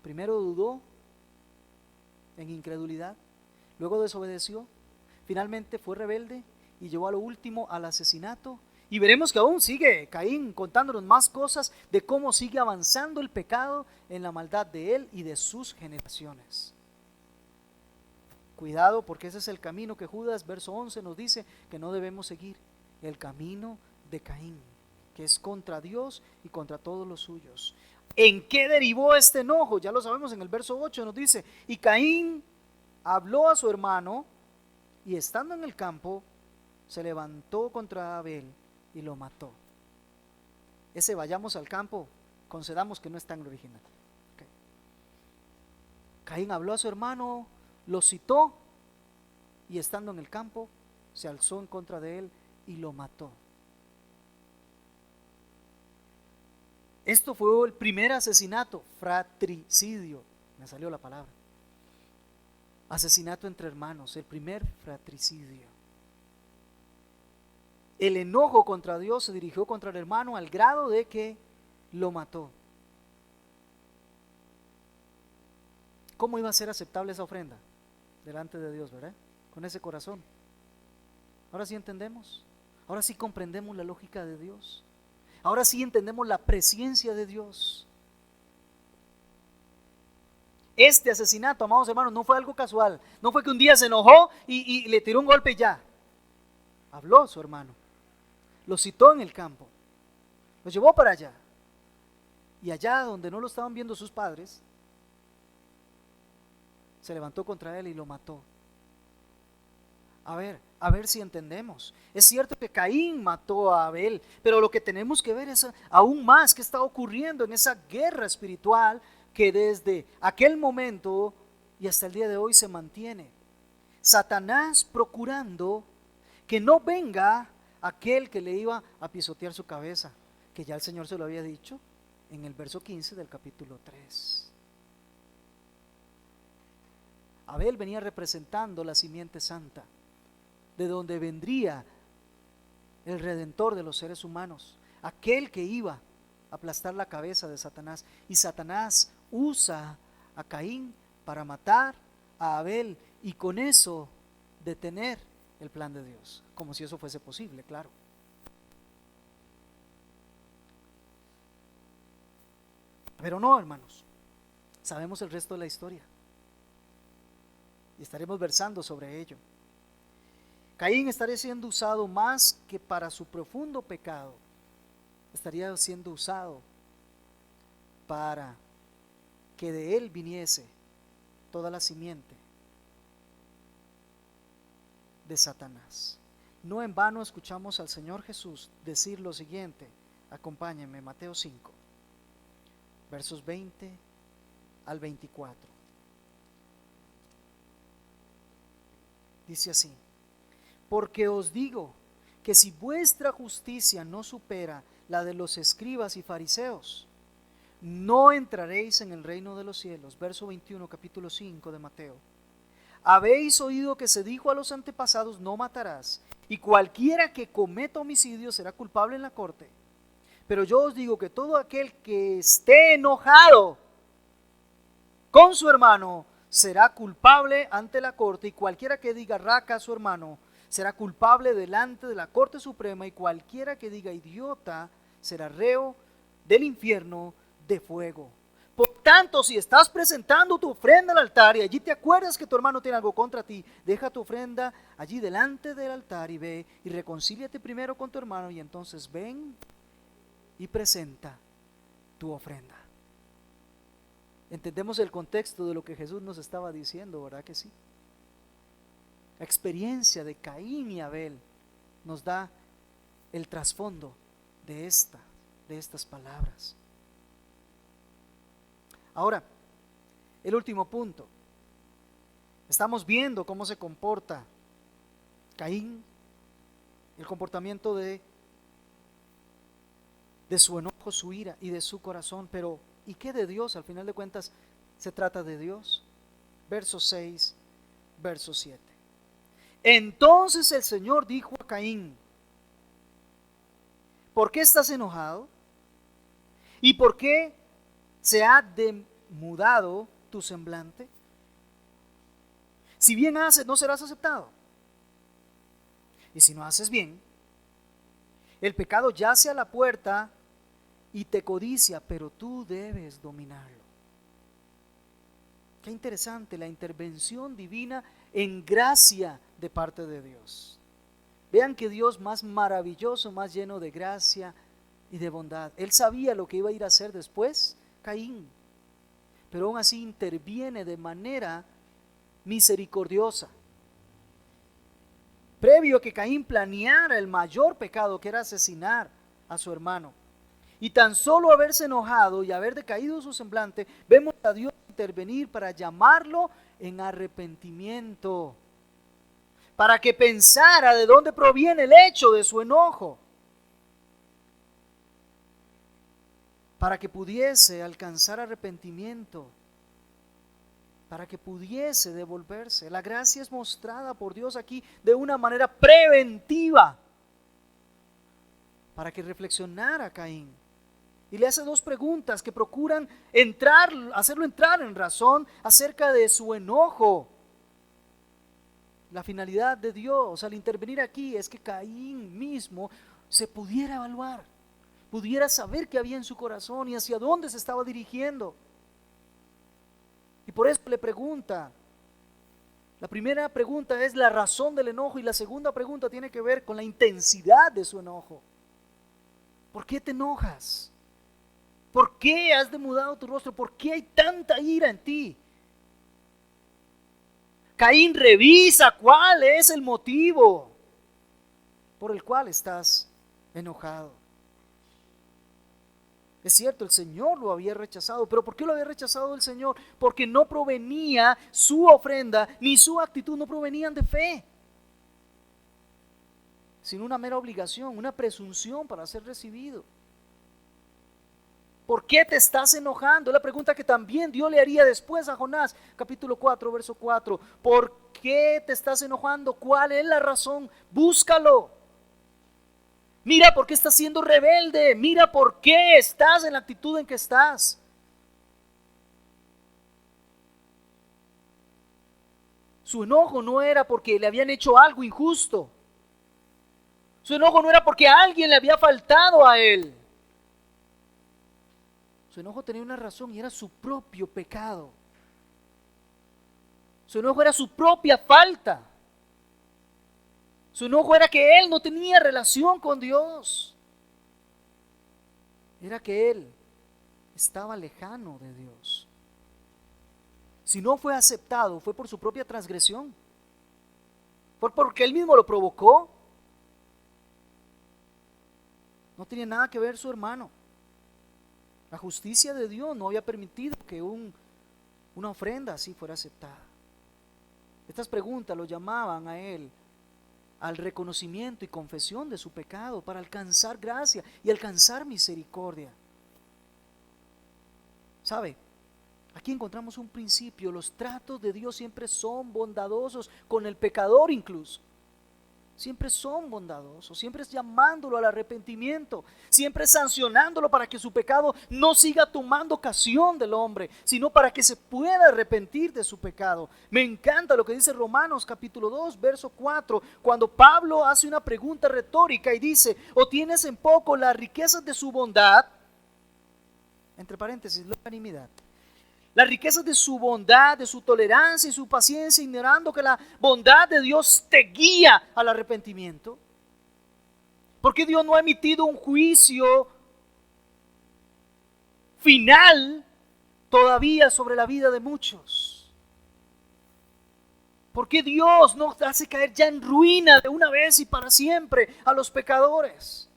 [SPEAKER 1] Primero dudó en incredulidad, luego desobedeció, finalmente fue rebelde y llegó a lo último al asesinato. Y veremos que aún sigue Caín contándonos más cosas de cómo sigue avanzando el pecado en la maldad de él y de sus generaciones. Cuidado, porque ese es el camino que Judas, verso 11, nos dice que no debemos seguir: el camino de Caín, que es contra Dios y contra todos los suyos. ¿En qué derivó este enojo? Ya lo sabemos, en el verso 8 nos dice: y Caín habló a su hermano, y estando en el campo, se levantó contra Abel y lo mató. Ese vayamos al campo, concedamos que no está en el original. Okay. Caín habló a su hermano, lo citó, y estando en el campo, se alzó en contra de él y lo mató. Esto fue el primer asesinato, fratricidio, me salió la palabra. Asesinato entre hermanos, el primer fratricidio. El enojo contra Dios se dirigió contra el hermano al grado de que lo mató. ¿Cómo iba a ser aceptable esa ofrenda delante de Dios, verdad? Con ese corazón. Ahora sí entendemos. Ahora sí comprendemos la lógica de Dios. Ahora sí entendemos la presciencia de Dios. Este asesinato, amados hermanos, no fue algo casual. No fue que un día se enojó y le tiró un golpe y ya. Habló su hermano. Lo citó en el campo. Lo llevó para allá. Y allá donde no lo estaban viendo sus padres, se levantó contra él y lo mató. A ver si entendemos. Es cierto que Caín mató a Abel, pero lo que tenemos que ver es aún más qué está ocurriendo en esa guerra espiritual que desde aquel momento y hasta el día de hoy se mantiene. Satanás procurando que no venga aquel que le iba a pisotear su cabeza, que ya el Señor se lo había dicho en el verso 15 del capítulo 3. Abel venía representando la simiente santa, de donde vendría el Redentor de los seres humanos, aquel que iba a aplastar la cabeza de Satanás. Y Satanás usa a Caín para matar a Abel y con eso detener el plan de Dios, como si eso fuese posible, claro. Pero no, hermanos, sabemos el resto de la historia y estaremos versando sobre ello. Caín estaría siendo usado más que para su profundo pecado, estaría siendo usado para que de él viniese toda la simiente de Satanás. No en vano escuchamos al Señor Jesús decir lo siguiente, acompáñenme, Mateo 5, versos 20 al 24. Dice así: porque os digo que si vuestra justicia no supera la de los escribas y fariseos, no entraréis en el reino de los cielos. Verso 21, capítulo 5 de Mateo. Habéis oído que se dijo a los antepasados: no matarás, y cualquiera que cometa homicidio será culpable en la corte. Pero yo os digo que todo aquel que esté enojado con su hermano será culpable ante la corte, y cualquiera que diga raca a su hermano será culpable delante de la Corte Suprema, y cualquiera que diga idiota será reo del infierno de fuego. Por tanto, si estás presentando tu ofrenda al altar y allí te acuerdas que tu hermano tiene algo contra ti, deja tu ofrenda allí delante del altar y ve y reconcíliate primero con tu hermano, y entonces ven y presenta tu ofrenda. Entendemos el contexto de lo que Jesús nos estaba diciendo, ¿verdad que sí? La experiencia de Caín y Abel nos da el trasfondo de estas palabras. Ahora, el último punto. Estamos viendo cómo se comporta Caín, el comportamiento de su enojo, su ira y de su corazón. Pero, ¿y qué de Dios? Al final de cuentas, se trata de Dios. Verso 6, verso 7. Entonces el Señor dijo a Caín: ¿por qué estás enojado? ¿Y por qué se ha demudado tu semblante? Si bien haces, no serás aceptado. Y si no haces bien, el pecado yace a la puerta y te codicia, pero tú debes dominarlo. Qué interesante la intervención divina en gracia de parte de Dios. Vean que Dios más maravilloso, más lleno de gracia y de bondad. Él sabía lo que iba a ir a hacer después Caín, pero aún así interviene de manera misericordiosa. Previo a que Caín planeara el mayor pecado, que era asesinar a su hermano, y tan solo haberse enojado y haber decaído su semblante, vemos a Dios intervenir para llamarlo en arrepentimiento, para que pensara de dónde proviene el hecho de su enojo, para que pudiese alcanzar arrepentimiento para que pudiese devolverse. La gracia es mostrada por Dios aquí de una manera preventiva, para que reflexionara Caín. Y le hace dos preguntas que procuran hacerlo entrar en razón acerca de su enojo. La finalidad de Dios al intervenir aquí es que Caín mismo se pudiera evaluar, pudiera saber qué había en su corazón y hacia dónde se estaba dirigiendo. Y por eso le pregunta. La primera pregunta es la razón del enojo y la segunda pregunta tiene que ver con la intensidad de su enojo. ¿Por qué te enojas? ¿Por qué has demudado tu rostro? ¿Por qué hay tanta ira en ti? Caín revisa cuál es el motivo por el cual estás enojado. Es cierto, el Señor lo había rechazado, pero ¿por qué lo había rechazado el Señor? Porque no provenía su ofrenda ni su actitud, no provenían de fe, sino una mera obligación, una presunción para ser recibido. ¿Por qué te estás enojando? Es la pregunta que también Dios le haría después a Jonás, capítulo 4, verso 4. ¿Por qué te estás enojando? ¿Cuál es la razón? Búscalo. Mira por qué estás siendo rebelde. Mira por qué estás en la actitud en que estás. Su enojo no era porque le habían hecho algo injusto. Su enojo no era porque alguien le había faltado a él. Su enojo tenía una razón y era su propio pecado. Su enojo era su propia falta. Su enojo era que él no tenía relación con Dios. Era que él estaba lejano de Dios. Si no fue aceptado, fue por su propia transgresión. Fue porque él mismo lo provocó. No tenía nada que ver su hermano. La justicia de Dios no había permitido que una ofrenda así fuera aceptada. Estas preguntas lo llamaban a él al reconocimiento y confesión de su pecado para alcanzar gracia y alcanzar misericordia. ¿Sabe? Aquí encontramos un principio. Los tratos de Dios siempre son bondadosos con el pecador incluso. Siempre son bondadosos, siempre es llamándolo al arrepentimiento, siempre sancionándolo para que su pecado no siga tomando ocasión del hombre, sino para que se pueda arrepentir de su pecado. Me encanta lo que dice Romanos capítulo 2, verso 4, cuando Pablo hace una pregunta retórica y dice: ¿o tienes en poco las riquezas de su bondad? Entre paréntesis, longanimidad. Las riquezas de su bondad, de su tolerancia y su paciencia, ignorando que la bondad de Dios te guía al arrepentimiento. Porque Dios no ha emitido un juicio final todavía sobre la vida de muchos. Porque Dios no hace caer ya en ruina de una vez y para siempre a los pecadores.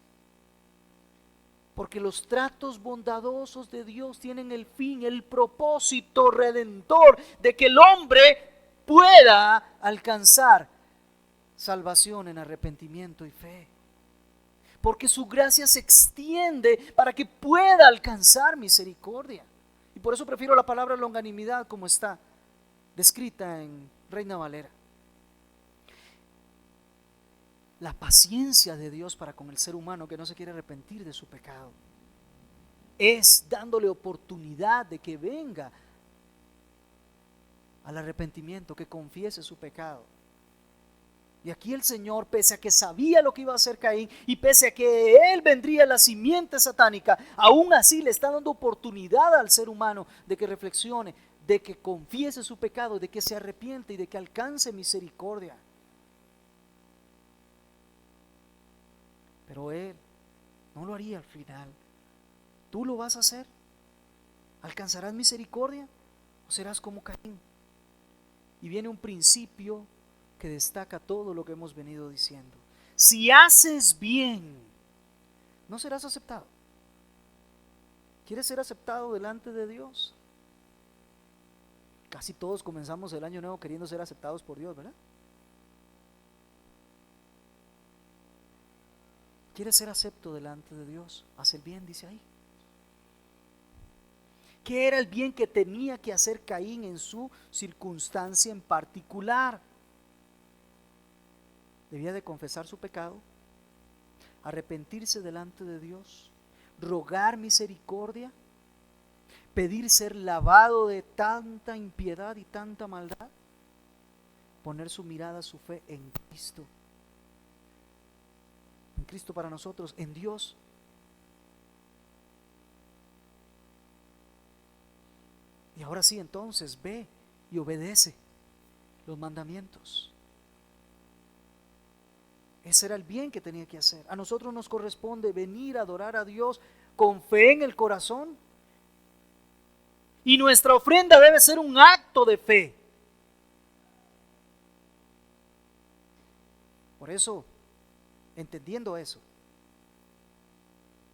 [SPEAKER 1] Porque los tratos bondadosos de Dios tienen el fin, el propósito redentor de que el hombre pueda alcanzar salvación en arrepentimiento y fe. Porque su gracia se extiende para que pueda alcanzar misericordia. Y por eso prefiero la palabra longanimidad como está descrita en Reina Valera. La paciencia de Dios para con el ser humano que no se quiere arrepentir de su pecado es dándole oportunidad de que venga al arrepentimiento, que confiese su pecado. Y aquí el Señor, pese a que sabía lo que iba a hacer Caín y pese a que él vendría la simiente satánica, aún así le está dando oportunidad al ser humano de que reflexione, de que confiese su pecado, de que se arrepiente y de que alcance misericordia. Pero él no lo haría al final. ¿Tú lo vas a hacer? ¿Alcanzarás misericordia o serás como Caín? Y viene un principio que destaca todo lo que hemos venido diciendo. Si haces bien, no serás aceptado. ¿Quieres ser aceptado delante de Dios? Casi todos comenzamos el año nuevo queriendo ser aceptados por Dios, ¿verdad? ¿Quieres ser acepto delante de Dios? Haz el bien, dice ahí. ¿Qué era el bien que tenía que hacer Caín en su circunstancia en particular? Debía de confesar su pecado, arrepentirse delante de Dios, rogar misericordia, pedir ser lavado de tanta impiedad y tanta maldad, poner su mirada, su fe en Cristo para nosotros, en Dios. Y ahora sí, entonces ve y obedece los mandamientos. Ese era el bien que tenía que hacer. A nosotros nos corresponde venir a adorar a Dios con fe en el corazón. Y nuestra ofrenda debe ser un acto de fe. Por eso, entendiendo eso,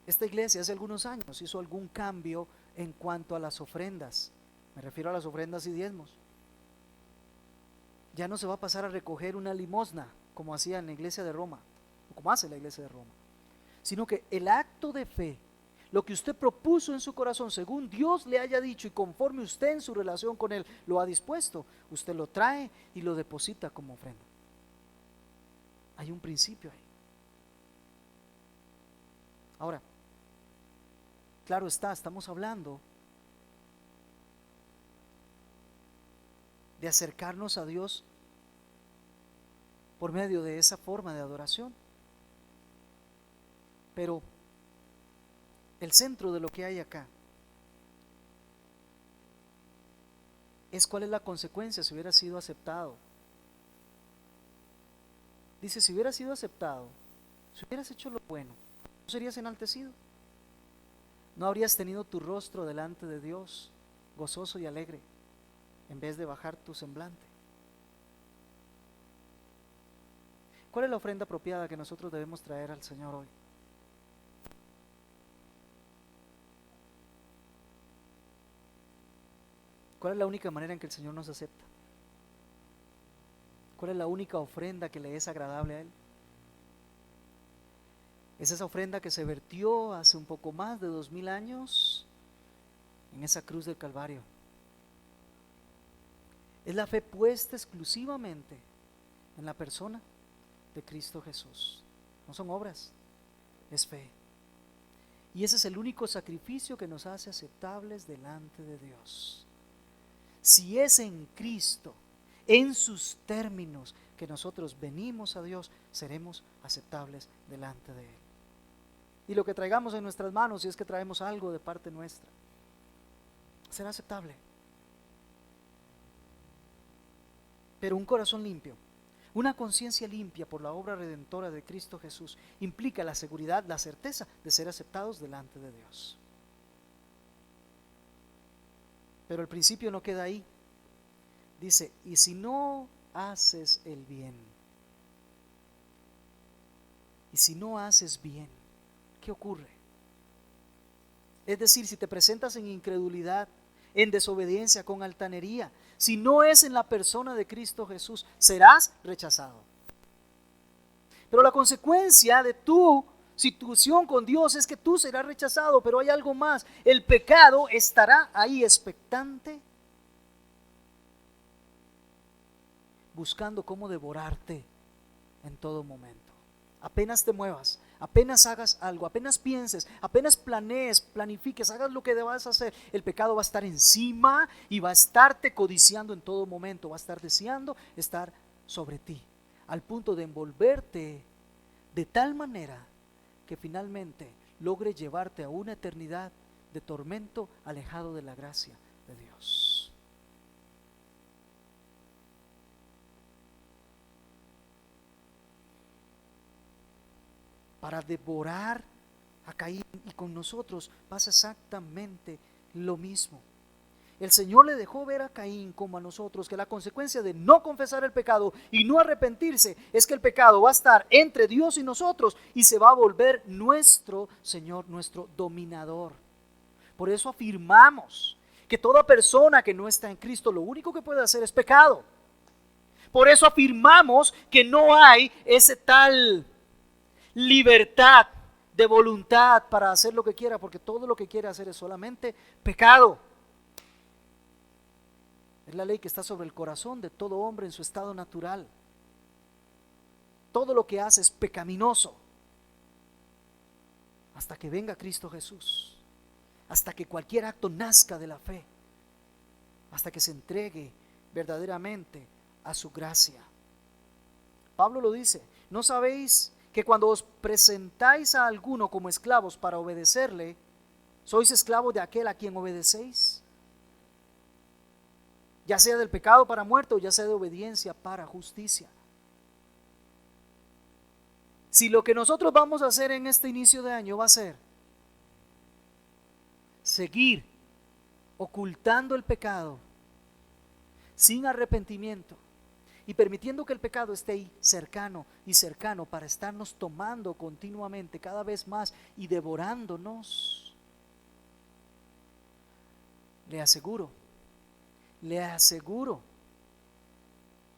[SPEAKER 1] esta iglesia hace algunos años hizo algún cambio en cuanto a las ofrendas. Me refiero a las ofrendas y diezmos. Ya no se va a pasar a recoger una limosna como hacía en la iglesia de Roma, o como hace la iglesia de Roma, sino que el acto de fe, lo que usted propuso en su corazón, según Dios le haya dicho y conforme usted en su relación con Él lo ha dispuesto, usted lo trae y lo deposita como ofrenda. Hay un principio ahí. Ahora, claro está, estamos hablando de acercarnos a Dios por medio de esa forma de adoración. Pero el centro de lo que hay acá es cuál es la consecuencia si hubiera sido aceptado. Dice, si hubiera sido aceptado, si hubieras hecho lo bueno, ¿no serías enaltecido? ¿No habrías tenido tu rostro delante de Dios gozoso y alegre en vez de bajar tu semblante? ¿Cuál es la ofrenda apropiada que nosotros debemos traer al Señor hoy? ¿Cuál es la única manera en que el Señor nos acepta? ¿Cuál es la única ofrenda que le es agradable a Él? Es esa ofrenda que se vertió hace un poco más de 2000 años en esa cruz del Calvario. Es la fe puesta exclusivamente en la persona de Cristo Jesús. No son obras, es fe. Y ese es el único sacrificio que nos hace aceptables delante de Dios. Si es en Cristo, en sus términos, que nosotros venimos a Dios, seremos aceptables delante de Él. Y lo que traigamos en nuestras manos, si es que traemos algo de parte nuestra, será aceptable. Pero un corazón limpio, una conciencia limpia por la obra redentora de Cristo Jesús, implica la seguridad, la certeza de ser aceptados delante de Dios. Pero el principio no queda ahí. Dice, y si no haces el bien, y si no haces bien, ¿qué ocurre? Es decir, si te presentas en incredulidad, en desobediencia, con altanería, si no es en la persona de Cristo Jesús, serás rechazado. Pero la consecuencia de tu situación con Dios es que tú serás rechazado, pero hay algo más. El pecado estará ahí expectante, buscando cómo devorarte en todo momento. Apenas te muevas, apenas hagas algo, apenas pienses, apenas planees, planifiques, hagas lo que debas hacer, el pecado va a estar encima y va a estarte codiciando en todo momento, va a estar deseando estar sobre ti, al punto de envolverte de tal manera que finalmente logre llevarte a una eternidad de tormento alejado de la gracia de Dios. Para devorar a Caín, y con nosotros pasa exactamente lo mismo. El Señor le dejó ver a Caín como a nosotros que la consecuencia de no confesar el pecado y no arrepentirse es que el pecado va a estar entre Dios y nosotros y se va a volver nuestro Señor, nuestro dominador. Por eso afirmamos que toda persona que no está en Cristo lo único que puede hacer es pecado. Por eso afirmamos que no hay ese tal libertad de voluntad para hacer lo que quiera, porque todo lo que quiere hacer es solamente pecado. Es la ley que está sobre el corazón de todo hombre en su estado natural. Todo lo que hace es pecaminoso hasta que venga Cristo Jesús, hasta que cualquier acto nazca de la fe, hasta que se entregue verdaderamente a su gracia. Pablo lo dice: ¿no sabéis que cuando os presentáis a alguno como esclavos para obedecerle, sois esclavos de aquel a quien obedecéis? Ya sea del pecado para muerte o ya sea de obediencia para justicia. Si lo que nosotros vamos a hacer en este inicio de año va a ser seguir ocultando el pecado sin arrepentimiento y permitiendo que el pecado esté ahí cercano y cercano para estarnos tomando continuamente cada vez más y devorándonos, le aseguro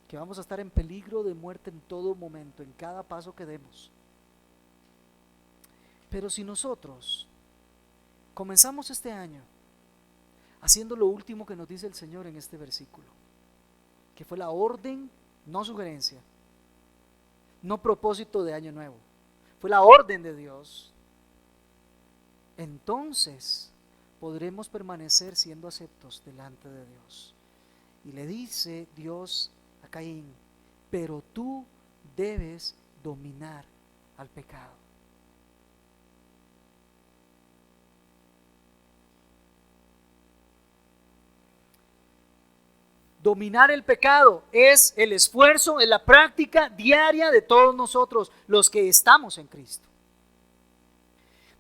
[SPEAKER 1] que vamos a estar en peligro de muerte en todo momento, en cada paso que demos. Pero si nosotros comenzamos este año haciendo lo último que nos dice el Señor en este versículo, que fue la orden, no sugerencia, no propósito de año nuevo, fue la orden de Dios, entonces podremos permanecer siendo aceptos delante de Dios. Y le dice Dios a Caín: pero tú debes dominar al pecado. Dominar el pecado es el esfuerzo, en la práctica diaria de todos nosotros, los que estamos en Cristo.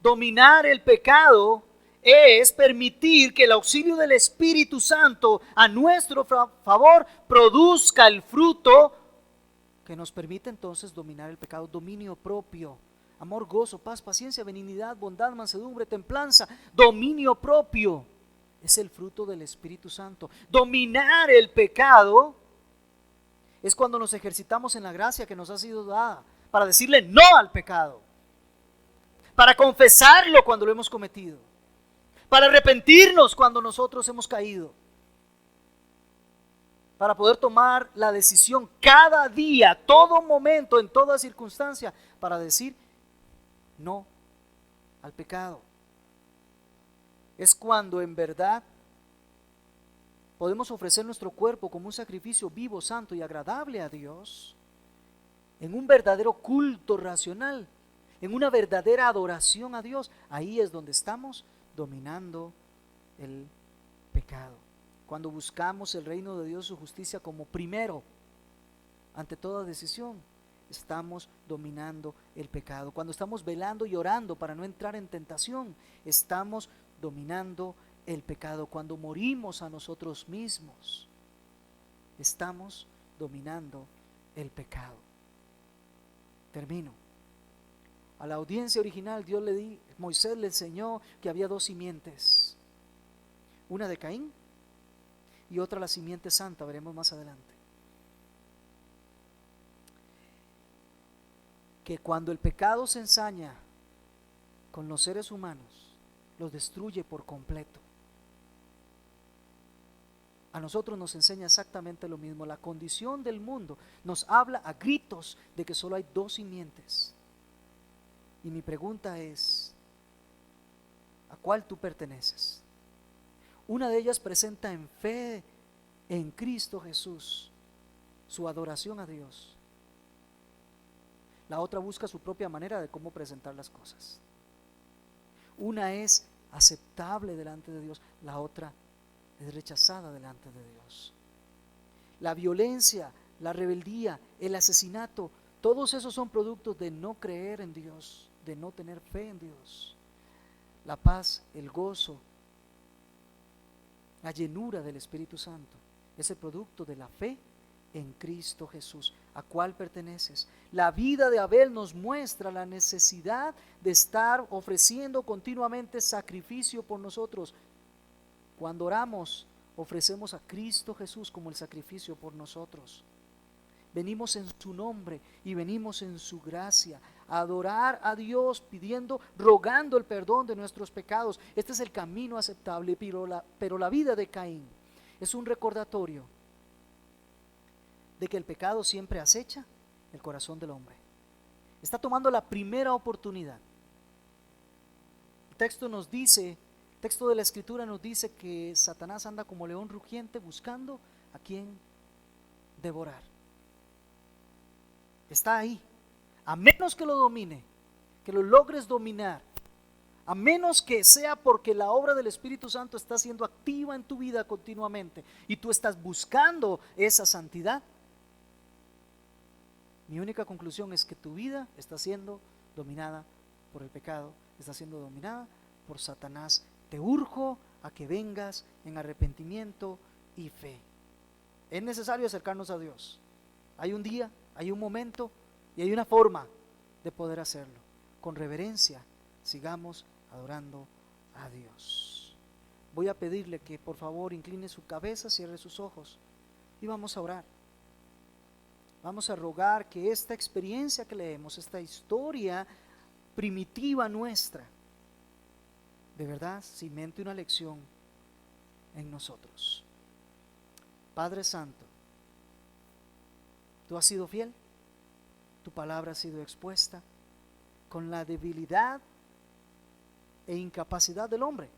[SPEAKER 1] Dominar el pecado es permitir que el auxilio del Espíritu Santo a nuestro favor produzca el fruto que nos permite entonces dominar el pecado. Dominio propio, amor, gozo, paz, paciencia, benignidad, bondad, mansedumbre, templanza. Dominio propio es el fruto del Espíritu Santo. Dominar el pecado es cuando nos ejercitamos en la gracia que nos ha sido dada para decirle no al pecado, para confesarlo cuando lo hemos cometido, para arrepentirnos cuando nosotros hemos caído, para poder tomar la decisión cada día, todo momento, en toda circunstancia, para decir no al pecado. Es cuando en verdad podemos ofrecer nuestro cuerpo como un sacrificio vivo, santo y agradable a Dios, en un verdadero culto racional, en una verdadera adoración a Dios. Ahí es donde estamos dominando el pecado. Cuando buscamos el reino de Dios, su justicia como primero, ante toda decisión, estamos dominando el pecado. Cuando estamos velando y orando para no entrar en tentación, estamos dominando el pecado. Cuando morimos a nosotros mismos, estamos dominando el pecado. Termino. A la audiencia original Moisés le enseñó que había dos simientes, una de Caín y otra la simiente santa, veremos más adelante. Que cuando el pecado se ensaña con los seres humanos, los destruye por completo. A nosotros nos enseña exactamente lo mismo. La condición del mundo nos habla a gritos de que solo hay dos simientes. Y mi pregunta es: ¿a cuál tú perteneces? Una de ellas presenta en fe en Cristo Jesús su adoración a Dios. La otra busca su propia manera de cómo presentar las cosas. Una es aceptable delante de Dios, la otra es rechazada delante de Dios. La violencia, la rebeldía, el asesinato, todos esos son productos de no creer en Dios, de no tener fe en Dios. La paz, el gozo, la llenura del Espíritu Santo es el producto de la fe en Cristo Jesús. ¿A cuál perteneces? La vida de Abel nos muestra la necesidad de estar ofreciendo continuamente sacrificio por nosotros. Cuando oramos, ofrecemos a Cristo Jesús como el sacrificio por nosotros. Venimos en su nombre y venimos en su gracia a adorar a Dios, pidiendo, rogando el perdón de nuestros pecados. Este es el camino aceptable, pero la vida de Caín es un recordatorio de que el pecado siempre acecha el corazón del hombre. Está tomando la primera oportunidad. El texto nos dice, el texto de la Escritura nos dice que Satanás anda como león rugiente buscando a quien devorar. Está ahí. A menos que lo domine, que lo logres dominar, a menos que sea porque la obra del Espíritu Santo está siendo activa en tu vida continuamente y tú estás buscando esa santidad, mi única conclusión es que tu vida está siendo dominada por el pecado, está siendo dominada por Satanás. Te urjo a que vengas en arrepentimiento y fe. Es necesario acercarnos a Dios. Hay un día, hay un momento y hay una forma de poder hacerlo. Con reverencia sigamos adorando a Dios. Voy a pedirle que por favor incline su cabeza, cierre sus ojos y vamos a orar. Vamos a rogar que esta experiencia que leemos, esta historia primitiva nuestra, de verdad cimente una lección en nosotros. Padre Santo, tú has sido fiel, tu palabra ha sido expuesta con la debilidad e incapacidad del hombre,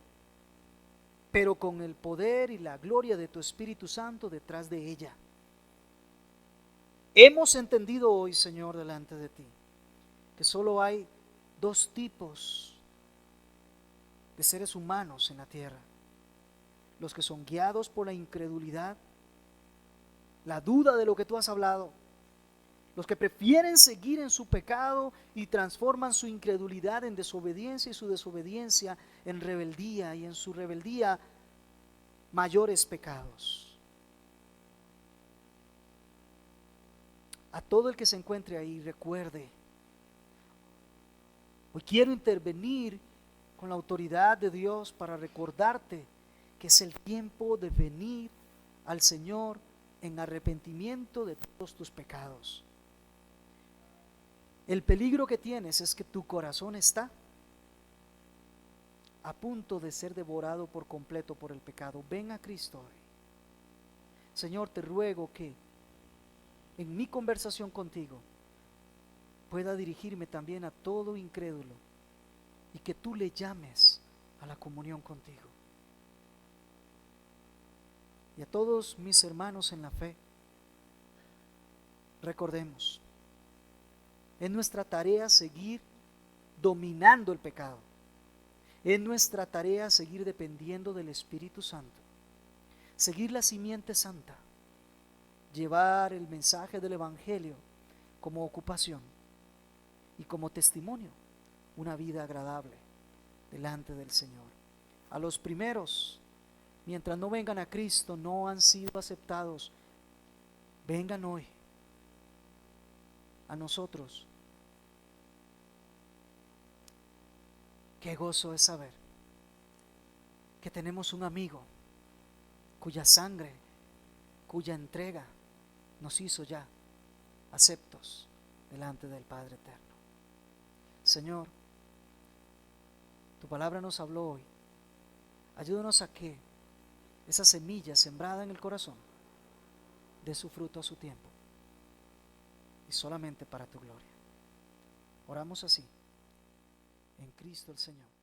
[SPEAKER 1] pero con el poder y la gloria de tu Espíritu Santo detrás de ella. Hemos entendido hoy, Señor, delante de ti, que solo hay dos tipos de seres humanos en la tierra: los que son guiados por la incredulidad, la duda de lo que tú has hablado, los que prefieren seguir en su pecado y transforman su incredulidad en desobediencia y su desobediencia en rebeldía y en su rebeldía mayores pecados. A todo el que se encuentre ahí, recuerde, hoy quiero intervenir con la autoridad de Dios para recordarte que es el tiempo de venir al Señor en arrepentimiento de todos tus pecados. El peligro que tienes es que tu corazón está a punto de ser devorado por completo por el pecado. Ven a Cristo hoy. Señor, te ruego que en mi conversación contigo pueda dirigirme también a todo incrédulo y que tú le llames a la comunión contigo. Y a todos mis hermanos en la fe, recordemos, es nuestra tarea seguir dominando el pecado. Es nuestra tarea seguir dependiendo del Espíritu Santo, seguir la simiente santa, llevar el mensaje del Evangelio como ocupación y como testimonio, una vida agradable delante del Señor. A los primeros, mientras no vengan a Cristo, no han sido aceptados. Vengan hoy. A nosotros, qué gozo es saber que tenemos un amigo cuya sangre, cuya entrega nos hizo ya aceptos delante del Padre eterno. Señor, tu palabra nos habló hoy. Ayúdanos a que esa semilla sembrada en el corazón dé su fruto a su tiempo y solamente para tu gloria. Oramos así, en Cristo el Señor.